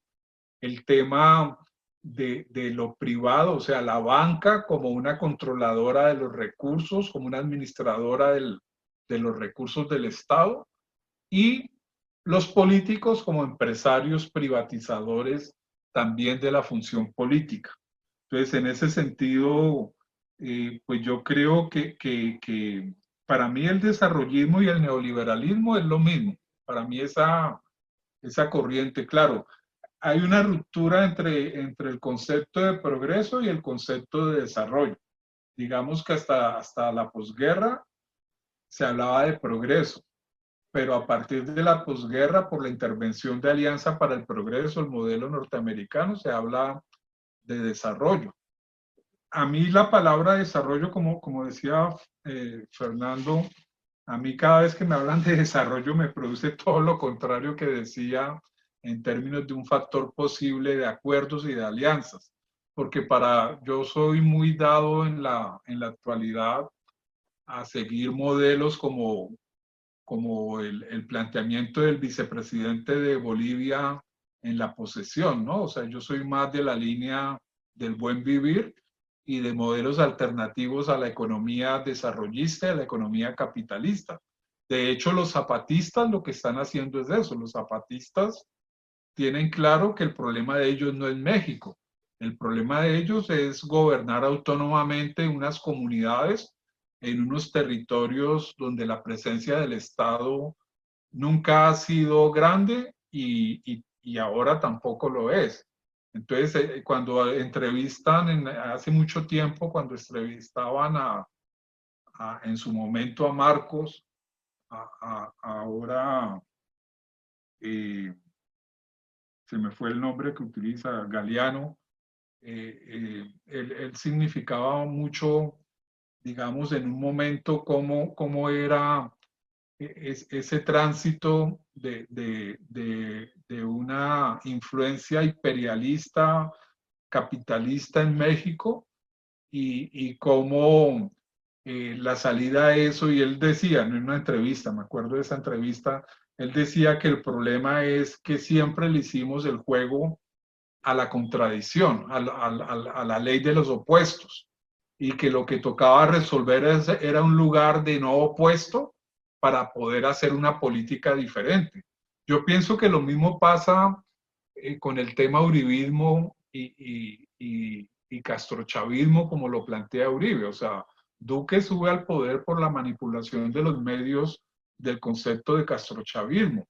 el tema de lo privado, o sea, la banca como una controladora de los recursos, como una administradora de los recursos del Estado, y los políticos como empresarios privatizadores también de la función política? Entonces, en ese sentido, pues yo creo que para mí el desarrollismo y el neoliberalismo es lo mismo. Para mí esa corriente, claro, hay una ruptura entre el concepto de progreso y el concepto de desarrollo. digamos que hasta la posguerra se hablaba de progreso, pero a partir de la posguerra, por la intervención de Alianza para el Progreso, el modelo norteamericano, se habla de desarrollo. A mí la palabra desarrollo, como decía Fernando, a mí cada vez que me hablan de desarrollo me produce todo lo contrario que decía en términos de un factor posible de acuerdos y de alianzas, porque yo soy muy dado en la actualidad a seguir modelos como el planteamiento del vicepresidente de Bolivia en la posesión, ¿no? O sea, yo soy más de la línea del buen vivir y de modelos alternativos a la economía desarrollista y a la economía capitalista. De hecho, los zapatistas lo que están haciendo es eso. Los zapatistas tienen claro que el problema de ellos no es México. El problema de ellos es gobernar autónomamente unas comunidades en unos territorios donde la presencia del Estado nunca ha sido grande y ahora tampoco lo es. Entonces, cuando entrevistan, hace mucho tiempo, cuando entrevistaban en su momento a Marcos, ahora se me fue el nombre que utiliza, Galeano, él significaba mucho, digamos, en un momento cómo era ese tránsito de una influencia imperialista, capitalista en México y cómo la salida a eso, y él decía en una entrevista, me acuerdo de esa entrevista, él decía que el problema es que siempre le hicimos el juego a la contradicción, a la ley de los opuestos, y que lo que tocaba resolver era un lugar de no opuesto para poder hacer una política diferente. Yo pienso que lo mismo pasa con el tema uribismo y castrochavismo, como lo plantea Uribe. O sea, Duque sube al poder por la manipulación de los medios del concepto de castrochavismo.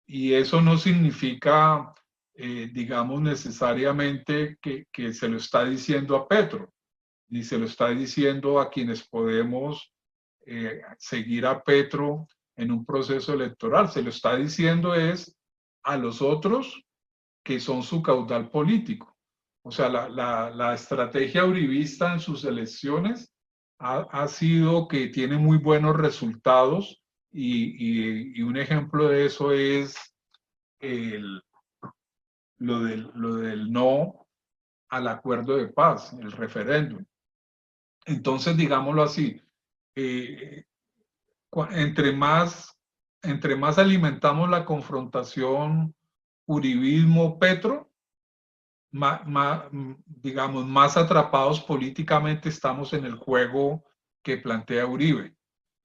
Y eso no significa, digamos, necesariamente que se lo está diciendo a Petro, ni se lo está diciendo a quienes podemos seguir a Petro en un proceso electoral. Se lo está diciendo es a los otros que son su caudal político. O sea, la estrategia uribista en sus elecciones ha sido que tiene muy buenos resultados y un ejemplo de eso es lo del no al acuerdo de paz, el referéndum. Entonces, digámoslo así, entre más alimentamos la confrontación uribismo-petro, digamos, más atrapados políticamente estamos en el juego que plantea Uribe.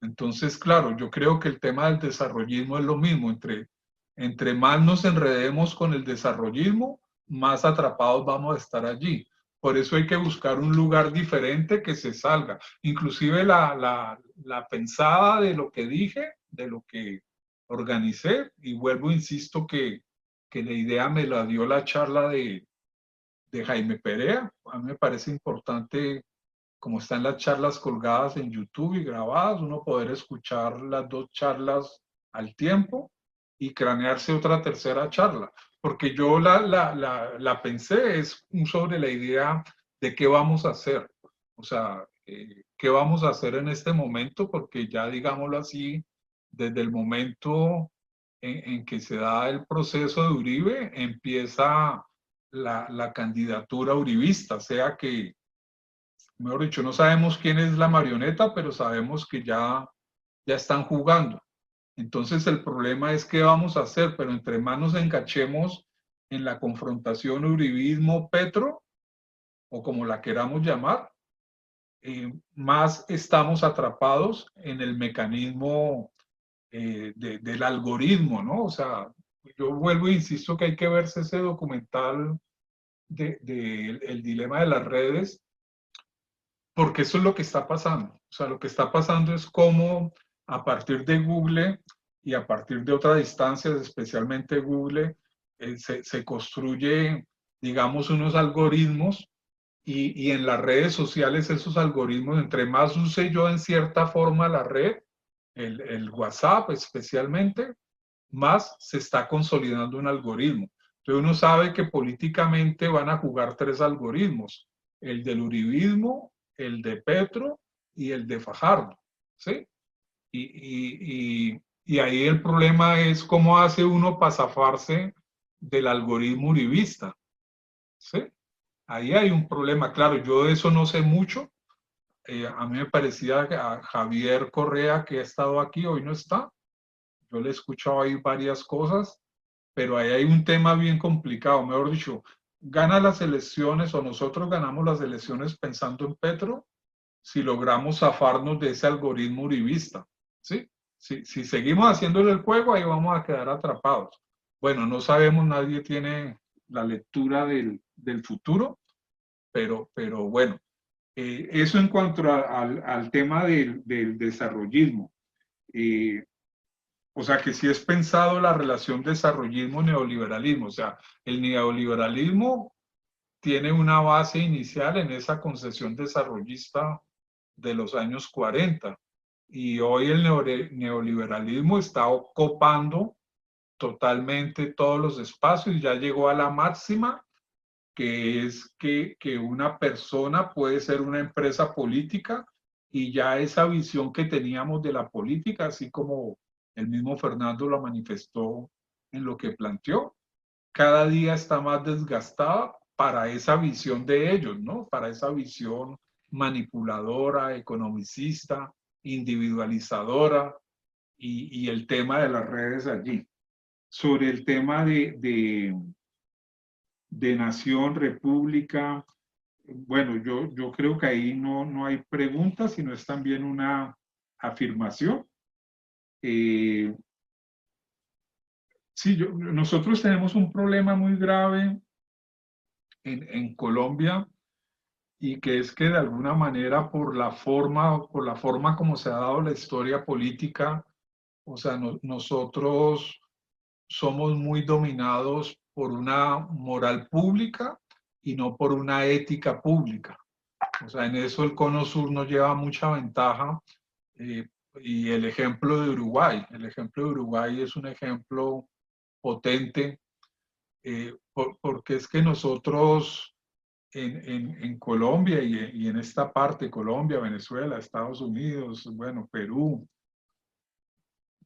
Entonces, claro, yo creo que el tema del desarrollismo es lo mismo. Entre más nos enredemos con el desarrollismo, más atrapados vamos a estar allí. Por eso hay que buscar un lugar diferente que se salga. Inclusive la pensada de lo que dije, de lo que organicé, y vuelvo, insisto, que la idea me la dio la charla de Jaime Perea. A mí me parece importante, como están las charlas colgadas en YouTube y grabadas, uno poder escuchar las dos charlas al tiempo y cranearse otra tercera charla. Porque yo la pensé es sobre la idea de qué vamos a hacer. O sea, qué vamos a hacer en este momento, porque ya, digámoslo así, desde el momento en que se da el proceso de Uribe, empieza la candidatura uribista, sea que, mejor dicho, no sabemos quién es la marioneta, pero sabemos que ya están jugando. Entonces el problema es qué vamos a hacer, pero entre más nos encachemos en la confrontación uribismo-petro, o como la queramos llamar, más estamos atrapados en el mecanismo del algoritmo, ¿no? O sea, yo vuelvo e insisto que hay que verse ese documental de El dilema de las redes, porque eso es lo que está pasando. O sea, lo que está pasando es cómo a partir de Google y a partir de otras instancias, especialmente Google, se construye, digamos, unos algoritmos y en las redes sociales esos algoritmos, entre más use yo en cierta forma la red, el WhatsApp especialmente, más se está consolidando un algoritmo. Entonces uno sabe que políticamente van a jugar 3 algoritmos, el del uribismo, el de Petro y el de Fajardo, ¿sí? Y ahí el problema es cómo hace uno para zafarse del algoritmo uribista, ¿sí? Ahí hay un problema, claro, yo de eso no sé mucho. A mí me parecía que a Javier Correa, que ha estado aquí, hoy no está. Yo le he escuchado ahí varias cosas, pero ahí hay un tema bien complicado. Mejor dicho, gana las elecciones o nosotros ganamos las elecciones pensando en Petro si logramos zafarnos de ese algoritmo uribista, ¿sí? Si seguimos haciéndole el juego, ahí vamos a quedar atrapados. Bueno, no sabemos, nadie tiene la lectura del futuro, pero bueno, eso en cuanto al tema del desarrollismo. O sea, que sí es pensado la relación desarrollismo-neoliberalismo. O sea, el neoliberalismo tiene una base inicial en esa concesión desarrollista de los años 40. Y hoy el neoliberalismo está ocupando totalmente todos los espacios y ya llegó a la máxima, que es que una persona puede ser una empresa política, y ya esa visión que teníamos de la política, así como el mismo Fernando lo manifestó en lo que planteó, cada día está más desgastada para esa visión de ellos, ¿no? Para esa visión manipuladora, economicista, individualizadora, y el tema de las redes allí. Sobre el tema de nación, república, bueno, yo creo que ahí no hay preguntas, sino es también una afirmación. Sí, nosotros tenemos un problema muy grave en Colombia, y que es que de alguna manera por la forma como se ha dado la historia política, o sea, nosotros somos muy dominados por una moral pública y no por una ética pública. O sea, en eso el Cono Sur nos lleva mucha ventaja. Y el ejemplo de Uruguay es un ejemplo potente, porque es que nosotros en Colombia y en esta parte, Colombia, Venezuela, Estados Unidos, bueno, Perú,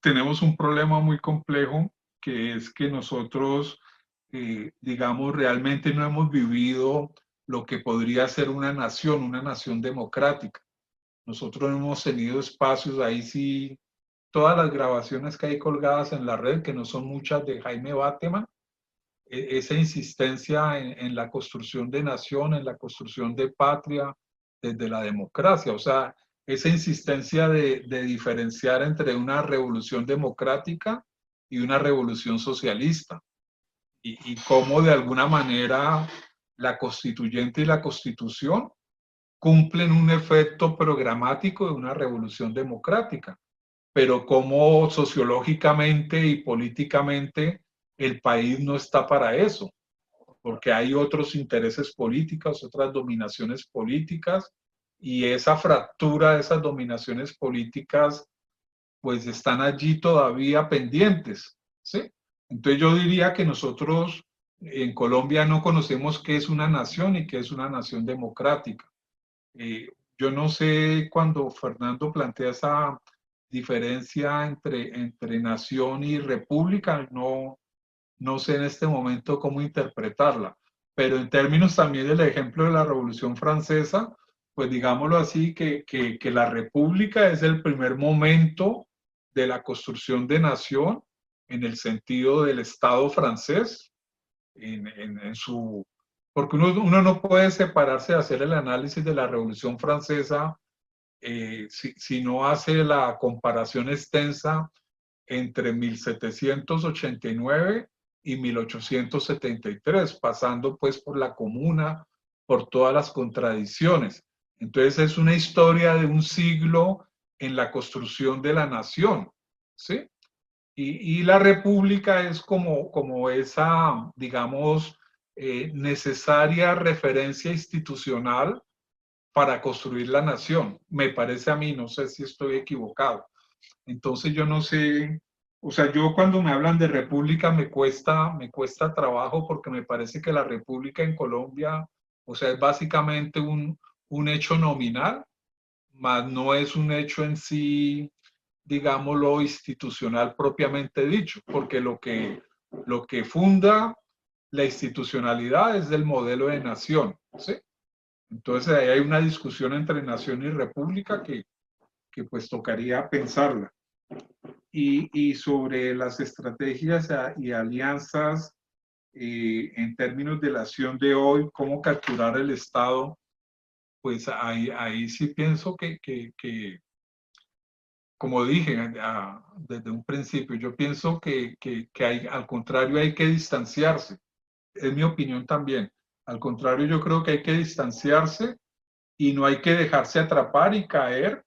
tenemos un problema muy complejo, que es que nosotros, digamos, realmente no hemos vivido lo que podría ser una nación democrática. Nosotros hemos tenido espacios, ahí sí, todas las grabaciones que hay colgadas en la red, que no son muchas, de Jaime Bateman, esa insistencia en la construcción de nación, en la construcción de patria, desde la democracia. O sea, esa insistencia de diferenciar entre una revolución democrática y una revolución socialista. Y cómo de alguna manera la constituyente y la constitución cumplen un efecto programático de una revolución democrática, pero cómo sociológicamente y políticamente el país no está para eso, porque hay otros intereses políticos, otras dominaciones políticas, y esa fractura de esas dominaciones políticas pues están allí todavía pendientes, ¿sí? Entonces yo diría que nosotros en Colombia no conocemos qué es una nación y qué es una nación democrática. Yo no sé, cuando Fernando plantea esa diferencia entre nación y república, no sé en este momento cómo interpretarla, pero en términos también del ejemplo de la Revolución Francesa, pues digámoslo así, que la república es el primer momento de la construcción de nación en el sentido del Estado francés, en su... Porque uno no puede separarse de hacer el análisis de la Revolución Francesa si no hace la comparación extensa entre 1789 y 1873, pasando pues por la Comuna, por todas las contradicciones. Entonces es una historia de un siglo en la construcción de la nación, ¿sí? Y la república es como esa, digamos, necesaria referencia institucional para construir la nación. Me parece a mí, no sé si estoy equivocado. Entonces yo no sé, o sea, yo cuando me hablan de república me cuesta trabajo, porque me parece que la república en Colombia, o sea, es básicamente un hecho nominal, más no es un hecho en sí, digámoslo, institucional propiamente dicho, porque lo que funda la institucionalidad es el modelo de nación, ¿sí? Entonces ahí hay una discusión entre nación y república que pues tocaría pensarla. Y sobre las estrategias y alianzas en términos de la acción de hoy, cómo capturar el Estado, pues ahí sí pienso que como dije desde un principio, yo pienso que hay, al contrario, hay que distanciarse. Es mi opinión también. Al contrario, yo creo que hay que distanciarse y no hay que dejarse atrapar y caer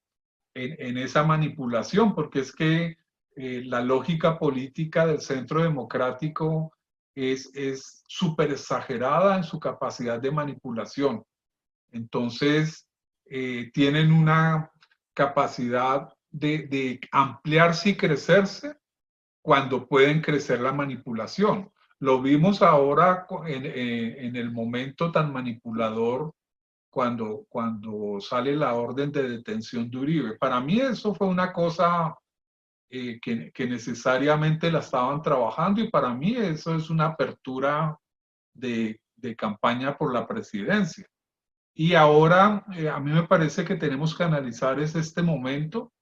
en esa manipulación, porque es que la lógica política del centro democrático es súper exagerada en su capacidad de manipulación. Entonces, tienen una capacidad de ampliarse y crecerse cuando pueden crecer la manipulación. Lo vimos ahora en el momento tan manipulador cuando sale la orden de detención de Uribe. Para mí eso fue una cosa que necesariamente la estaban trabajando, y para mí eso es una apertura de campaña por la presidencia. Y ahora a mí me parece que tenemos que analizar este momento,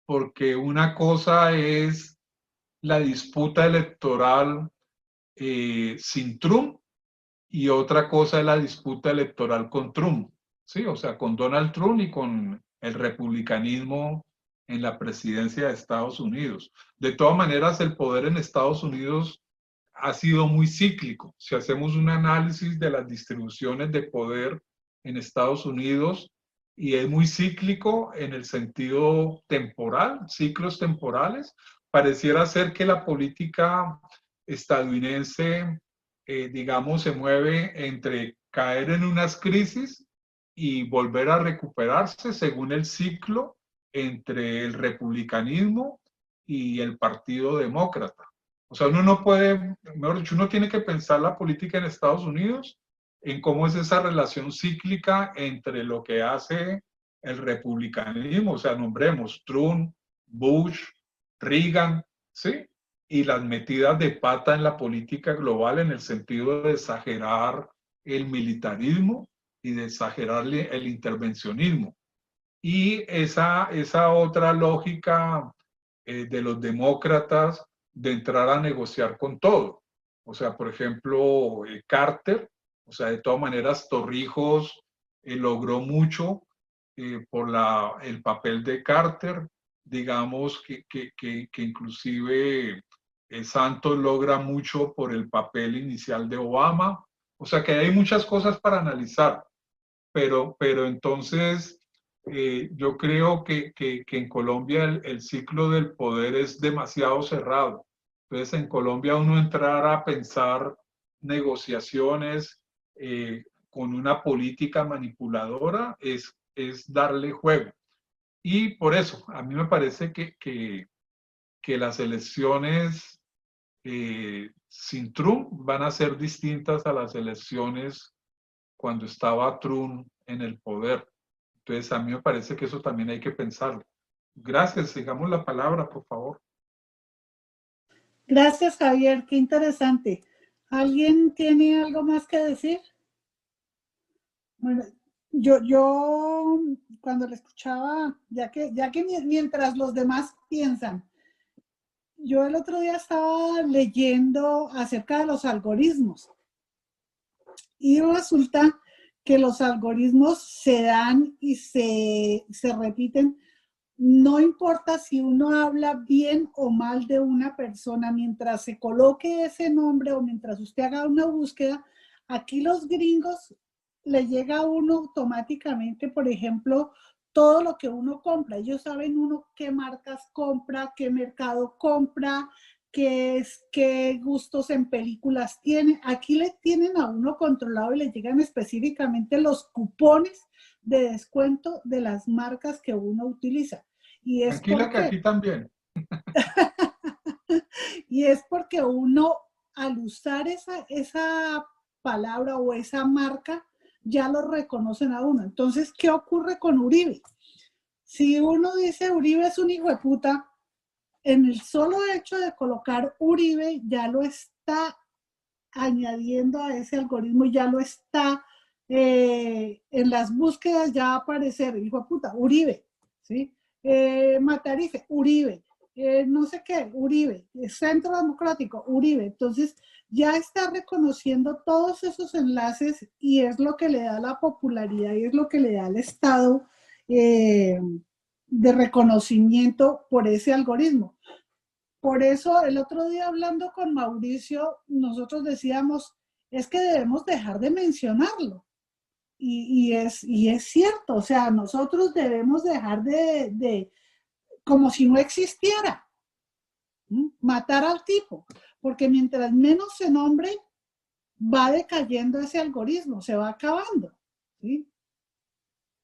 porque una cosa es la disputa electoral sin Trump, y otra cosa es la disputa electoral con Trump, ¿sí? O sea, con Donald Trump y con el republicanismo en la presidencia de Estados Unidos. De todas maneras, el poder en Estados Unidos ha sido muy cíclico. Si hacemos un análisis de las distribuciones de poder en Estados Unidos, y es muy cíclico en el sentido temporal, ciclos temporales, pareciera ser que la política estadounidense, digamos, se mueve entre caer en unas crisis y volver a recuperarse según el ciclo entre el republicanismo y el Partido Demócrata. O sea, uno no puede, mejor dicho, uno tiene que pensar la política en Estados Unidos en cómo es esa relación cíclica entre lo que hace el republicanismo, o sea, nombremos Trump, Bush, Reagan, ¿sí? Y las metidas de pata en la política global en el sentido de exagerar el militarismo y de exagerar el intervencionismo. Y esa otra lógica de los demócratas de entrar a negociar con todo. O sea, por ejemplo, Carter, o sea, de todas maneras, Torrijos logró mucho por el papel de Carter, digamos que inclusive Santos logra mucho por el papel inicial de Obama. O sea, que hay muchas cosas para analizar, pero entonces yo creo que en Colombia el ciclo del poder es demasiado cerrado. Entonces, en Colombia uno entrar a pensar negociaciones con una política manipuladora es darle juego. Y por eso, a mí me parece que las elecciones sin Trump van a ser distintas a las elecciones cuando estaba Trump en el poder. Entonces, a mí me parece que eso también hay que pensarlo. Gracias, sigamos la palabra, por favor. Gracias, Javier, qué interesante. ¿Alguien tiene algo más que decir? Bueno, yo cuando le escuchaba, ya que mientras los demás piensan, yo el otro día estaba leyendo acerca de los algoritmos, y resulta que los algoritmos se dan y se repiten. No importa si uno habla bien o mal de una persona, mientras se coloque ese nombre o mientras usted haga una búsqueda, aquí los gringos le llega a uno automáticamente, por ejemplo, todo lo que uno compra. Ellos saben uno qué marcas compra, qué mercado compra, qué gustos en películas tiene. Aquí le tienen a uno controlado y le llegan específicamente los cupones de descuento de las marcas que uno utiliza. Y es Tranquila que aquí también. Y es porque uno, al usar esa palabra o esa marca, ya lo reconocen a uno. Entonces, ¿qué ocurre con Uribe? Si uno dice Uribe es un hijo de puta, en el solo hecho de colocar Uribe ya lo está añadiendo a ese algoritmo, ya lo está en las búsquedas, ya va a aparecer hijo de puta, Uribe, ¿sí? Matarife, Uribe, no sé qué, Uribe, Centro Democrático, Uribe. Entonces ya está reconociendo todos esos enlaces y es lo que le da la popularidad y es lo que le da el estado de reconocimiento por ese algoritmo. Por eso el otro día hablando con Mauricio, nosotros decíamos, es que debemos dejar de mencionarlo. Y es cierto, o sea, nosotros debemos dejar como si no existiera, matar al tipo, porque mientras menos se nombre, va decayendo ese algoritmo, se va acabando, ¿sí?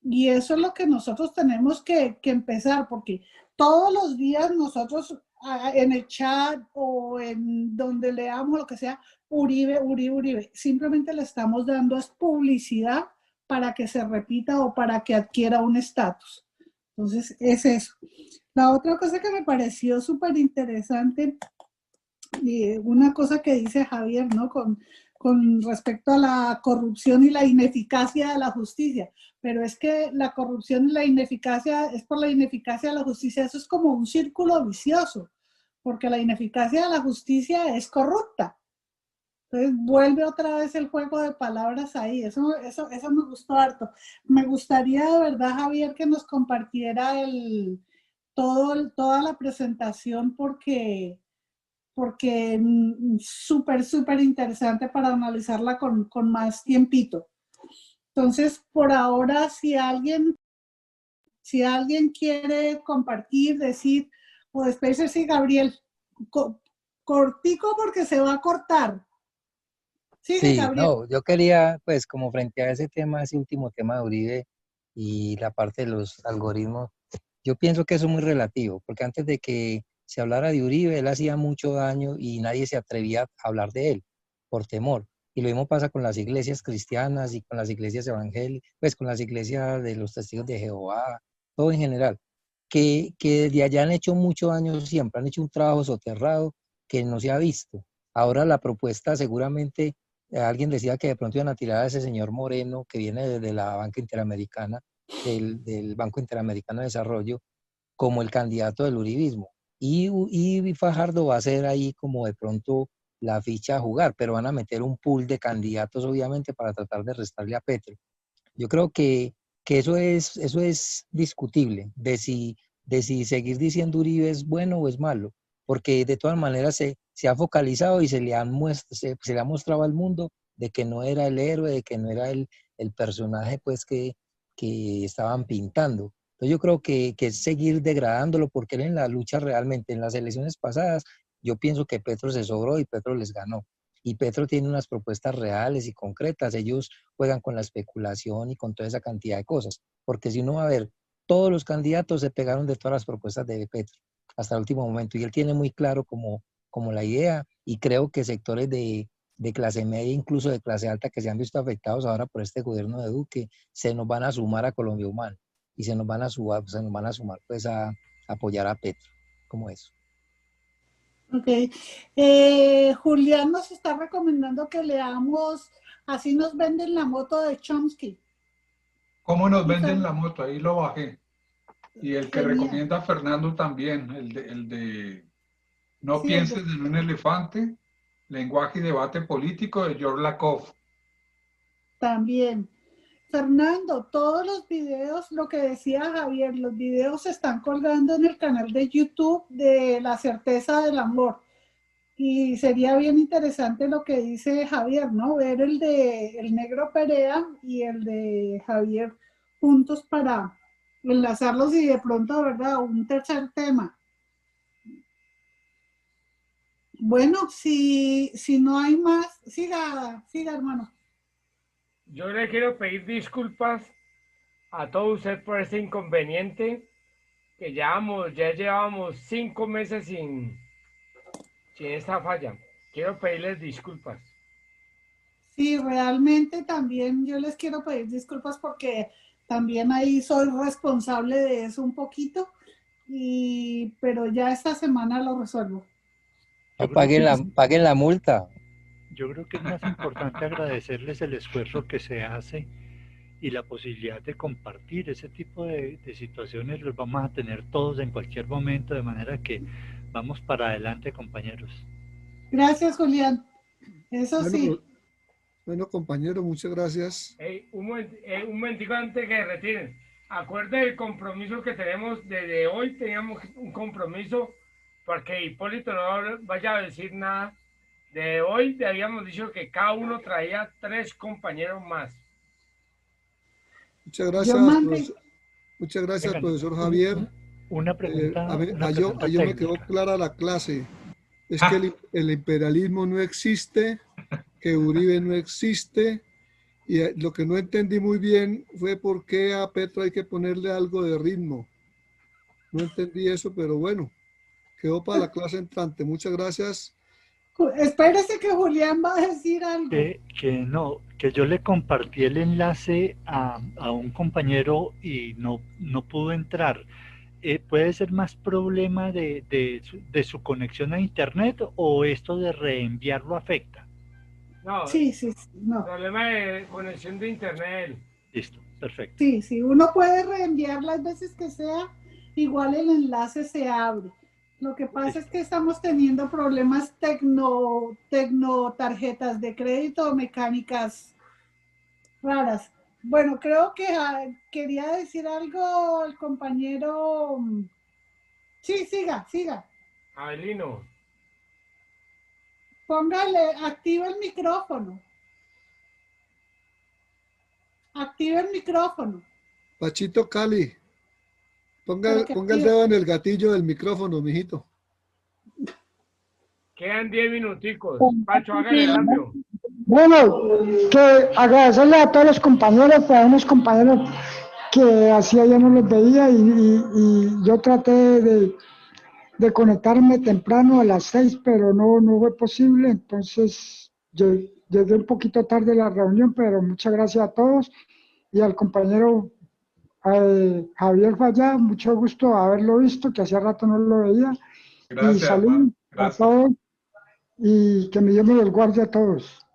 Y eso es lo que nosotros tenemos que empezar, porque todos los días nosotros en el chat o en donde leamos lo que sea, Uribe, Uribe, Uribe, simplemente le estamos dando es publicidad para que se repita o para que adquiera un estatus. Entonces, es eso. La otra cosa que me pareció súper interesante, una cosa que dice Javier, ¿no? Con respecto a la corrupción y la ineficacia de la justicia. Pero es que la corrupción y la ineficacia es por la ineficacia de la justicia. Eso es como un círculo vicioso, porque la ineficacia de la justicia es corrupta. Entonces vuelve otra vez el juego de palabras ahí. Eso me gustó harto. Me gustaría de verdad, Javier, que nos compartiera toda la presentación porque súper, súper interesante para analizarla con más tiempito. Entonces, por ahora, si alguien quiere compartir, decir, o despedirse, sí, Gabriel, cortico porque se va a cortar. Sí, no, yo quería, pues, como frente a ese tema, ese último tema de Uribe y la parte de los algoritmos, yo pienso que eso es muy relativo, porque antes de que se hablara de Uribe, él hacía mucho daño y nadie se atrevía a hablar de él por temor. Y lo mismo pasa con las iglesias cristianas y con las iglesias evangélicas, pues con las iglesias de los testigos de Jehová, todo en general, que desde allá han hecho mucho daño siempre, han hecho un trabajo soterrado que no se ha visto. Ahora la propuesta seguramente, alguien decía que de pronto iban a tirar a ese señor Moreno que viene desde la banca interamericana, del Banco Interamericano de Desarrollo, como el candidato del uribismo. Y Fajardo va a ser ahí como de pronto la ficha a jugar, pero van a meter un pool de candidatos obviamente para tratar de restarle a Petro. Yo creo que eso es discutible, de si seguir diciendo Uribe es bueno o es malo, porque de todas maneras se ha focalizado y se le ha mostrado al mundo de que no era el héroe, de que no era el personaje pues que estaban pintando. Entonces yo creo que es seguir degradándolo, porque él en la lucha realmente, en las elecciones pasadas, yo pienso que Petro se sobró y Petro les ganó. Y Petro tiene unas propuestas reales y concretas. Ellos juegan con la especulación y con toda esa cantidad de cosas. Porque si uno va a ver, todos los candidatos se pegaron de todas las propuestas de Petro hasta el último momento. Y él tiene muy claro como la idea, y creo que sectores de clase media, incluso de clase alta, que se han visto afectados ahora por este gobierno de Duque, se nos van a sumar a Colombia Humana y se nos van a sumar pues a apoyar a Petro, como eso. Ok. Julián nos está recomendando que leamos Así nos venden la moto de Chomsky. ¿Cómo nos venden la moto? Ahí lo bajé. Y el que recomienda Fernando también, el de No pienses en un elefante, lenguaje y debate político de George Lakoff. También. Fernando, todos los videos, lo que decía Javier, los videos se están colgando en el canal de YouTube de La Certeza del Amor. Y sería bien interesante lo que dice Javier, ¿no? Ver el de El Negro Perea y el de Javier juntos para enlazarlos y de pronto, ¿verdad? Un tercer tema. Bueno, si no hay más, siga, hermano. Yo le quiero pedir disculpas a todos ustedes por este inconveniente que ya llevábamos 5 meses sin esta falla. Quiero pedirles disculpas. Sí, realmente también yo les quiero pedir disculpas porque también ahí soy responsable de eso un poquito, pero ya esta semana lo resuelvo. Paguen la multa. Yo creo que es más importante agradecerles el esfuerzo que se hace y la posibilidad de compartir ese tipo de situaciones. Los vamos a tener todos en cualquier momento, de manera que vamos para adelante, compañeros. Gracias, Julián. Eso bueno, sí. Bueno, compañero, muchas gracias. Un momentico antes que retiren. Acuerde el compromiso que tenemos desde hoy. Teníamos un compromiso porque Hipólito no vaya a decir nada. De hoy te habíamos dicho que cada uno traía 3 compañeros más. Muchas gracias, muchas gracias, profesor Javier. Una pregunta. Yo me quedó clara la clase. Es que el imperialismo no existe, que Uribe no existe, y lo que no entendí muy bien fue por qué a Petro hay que ponerle algo de ritmo. No entendí eso, pero bueno, quedó para la clase entrante. Muchas gracias. Espérese que Julián va a decir algo. Que yo le compartí el enlace a un compañero y no pudo entrar. ¿Puede ser más problema de su conexión a internet o esto de reenviarlo afecta? No, sí, no. Problema de conexión de internet. Listo, perfecto. Sí, uno puede reenviar las veces que sea, igual el enlace se abre. Lo que pasa es que estamos teniendo problemas tarjetas de crédito, mecánicas raras. Bueno, creo que quería decir algo el compañero. Sí, siga. Abelino. Activa el micrófono. Activa el micrófono. Pachito Cali, ponga el dedo en el gatillo del micrófono, mijito. Quedan 10 minuticos. Pacho, hágale rápido. Bueno, que agradecerle a todos los compañeros, pues a unos compañeros que hacía ya no los veía y yo traté de conectarme temprano a las 6, pero no fue posible, entonces llegué un poquito tarde a la reunión, pero muchas gracias a todos y al compañero Javier Falla, mucho gusto haberlo visto, que hacía rato no lo veía. Gracias, y saludos a todos y que me Dios me los guarde a todos.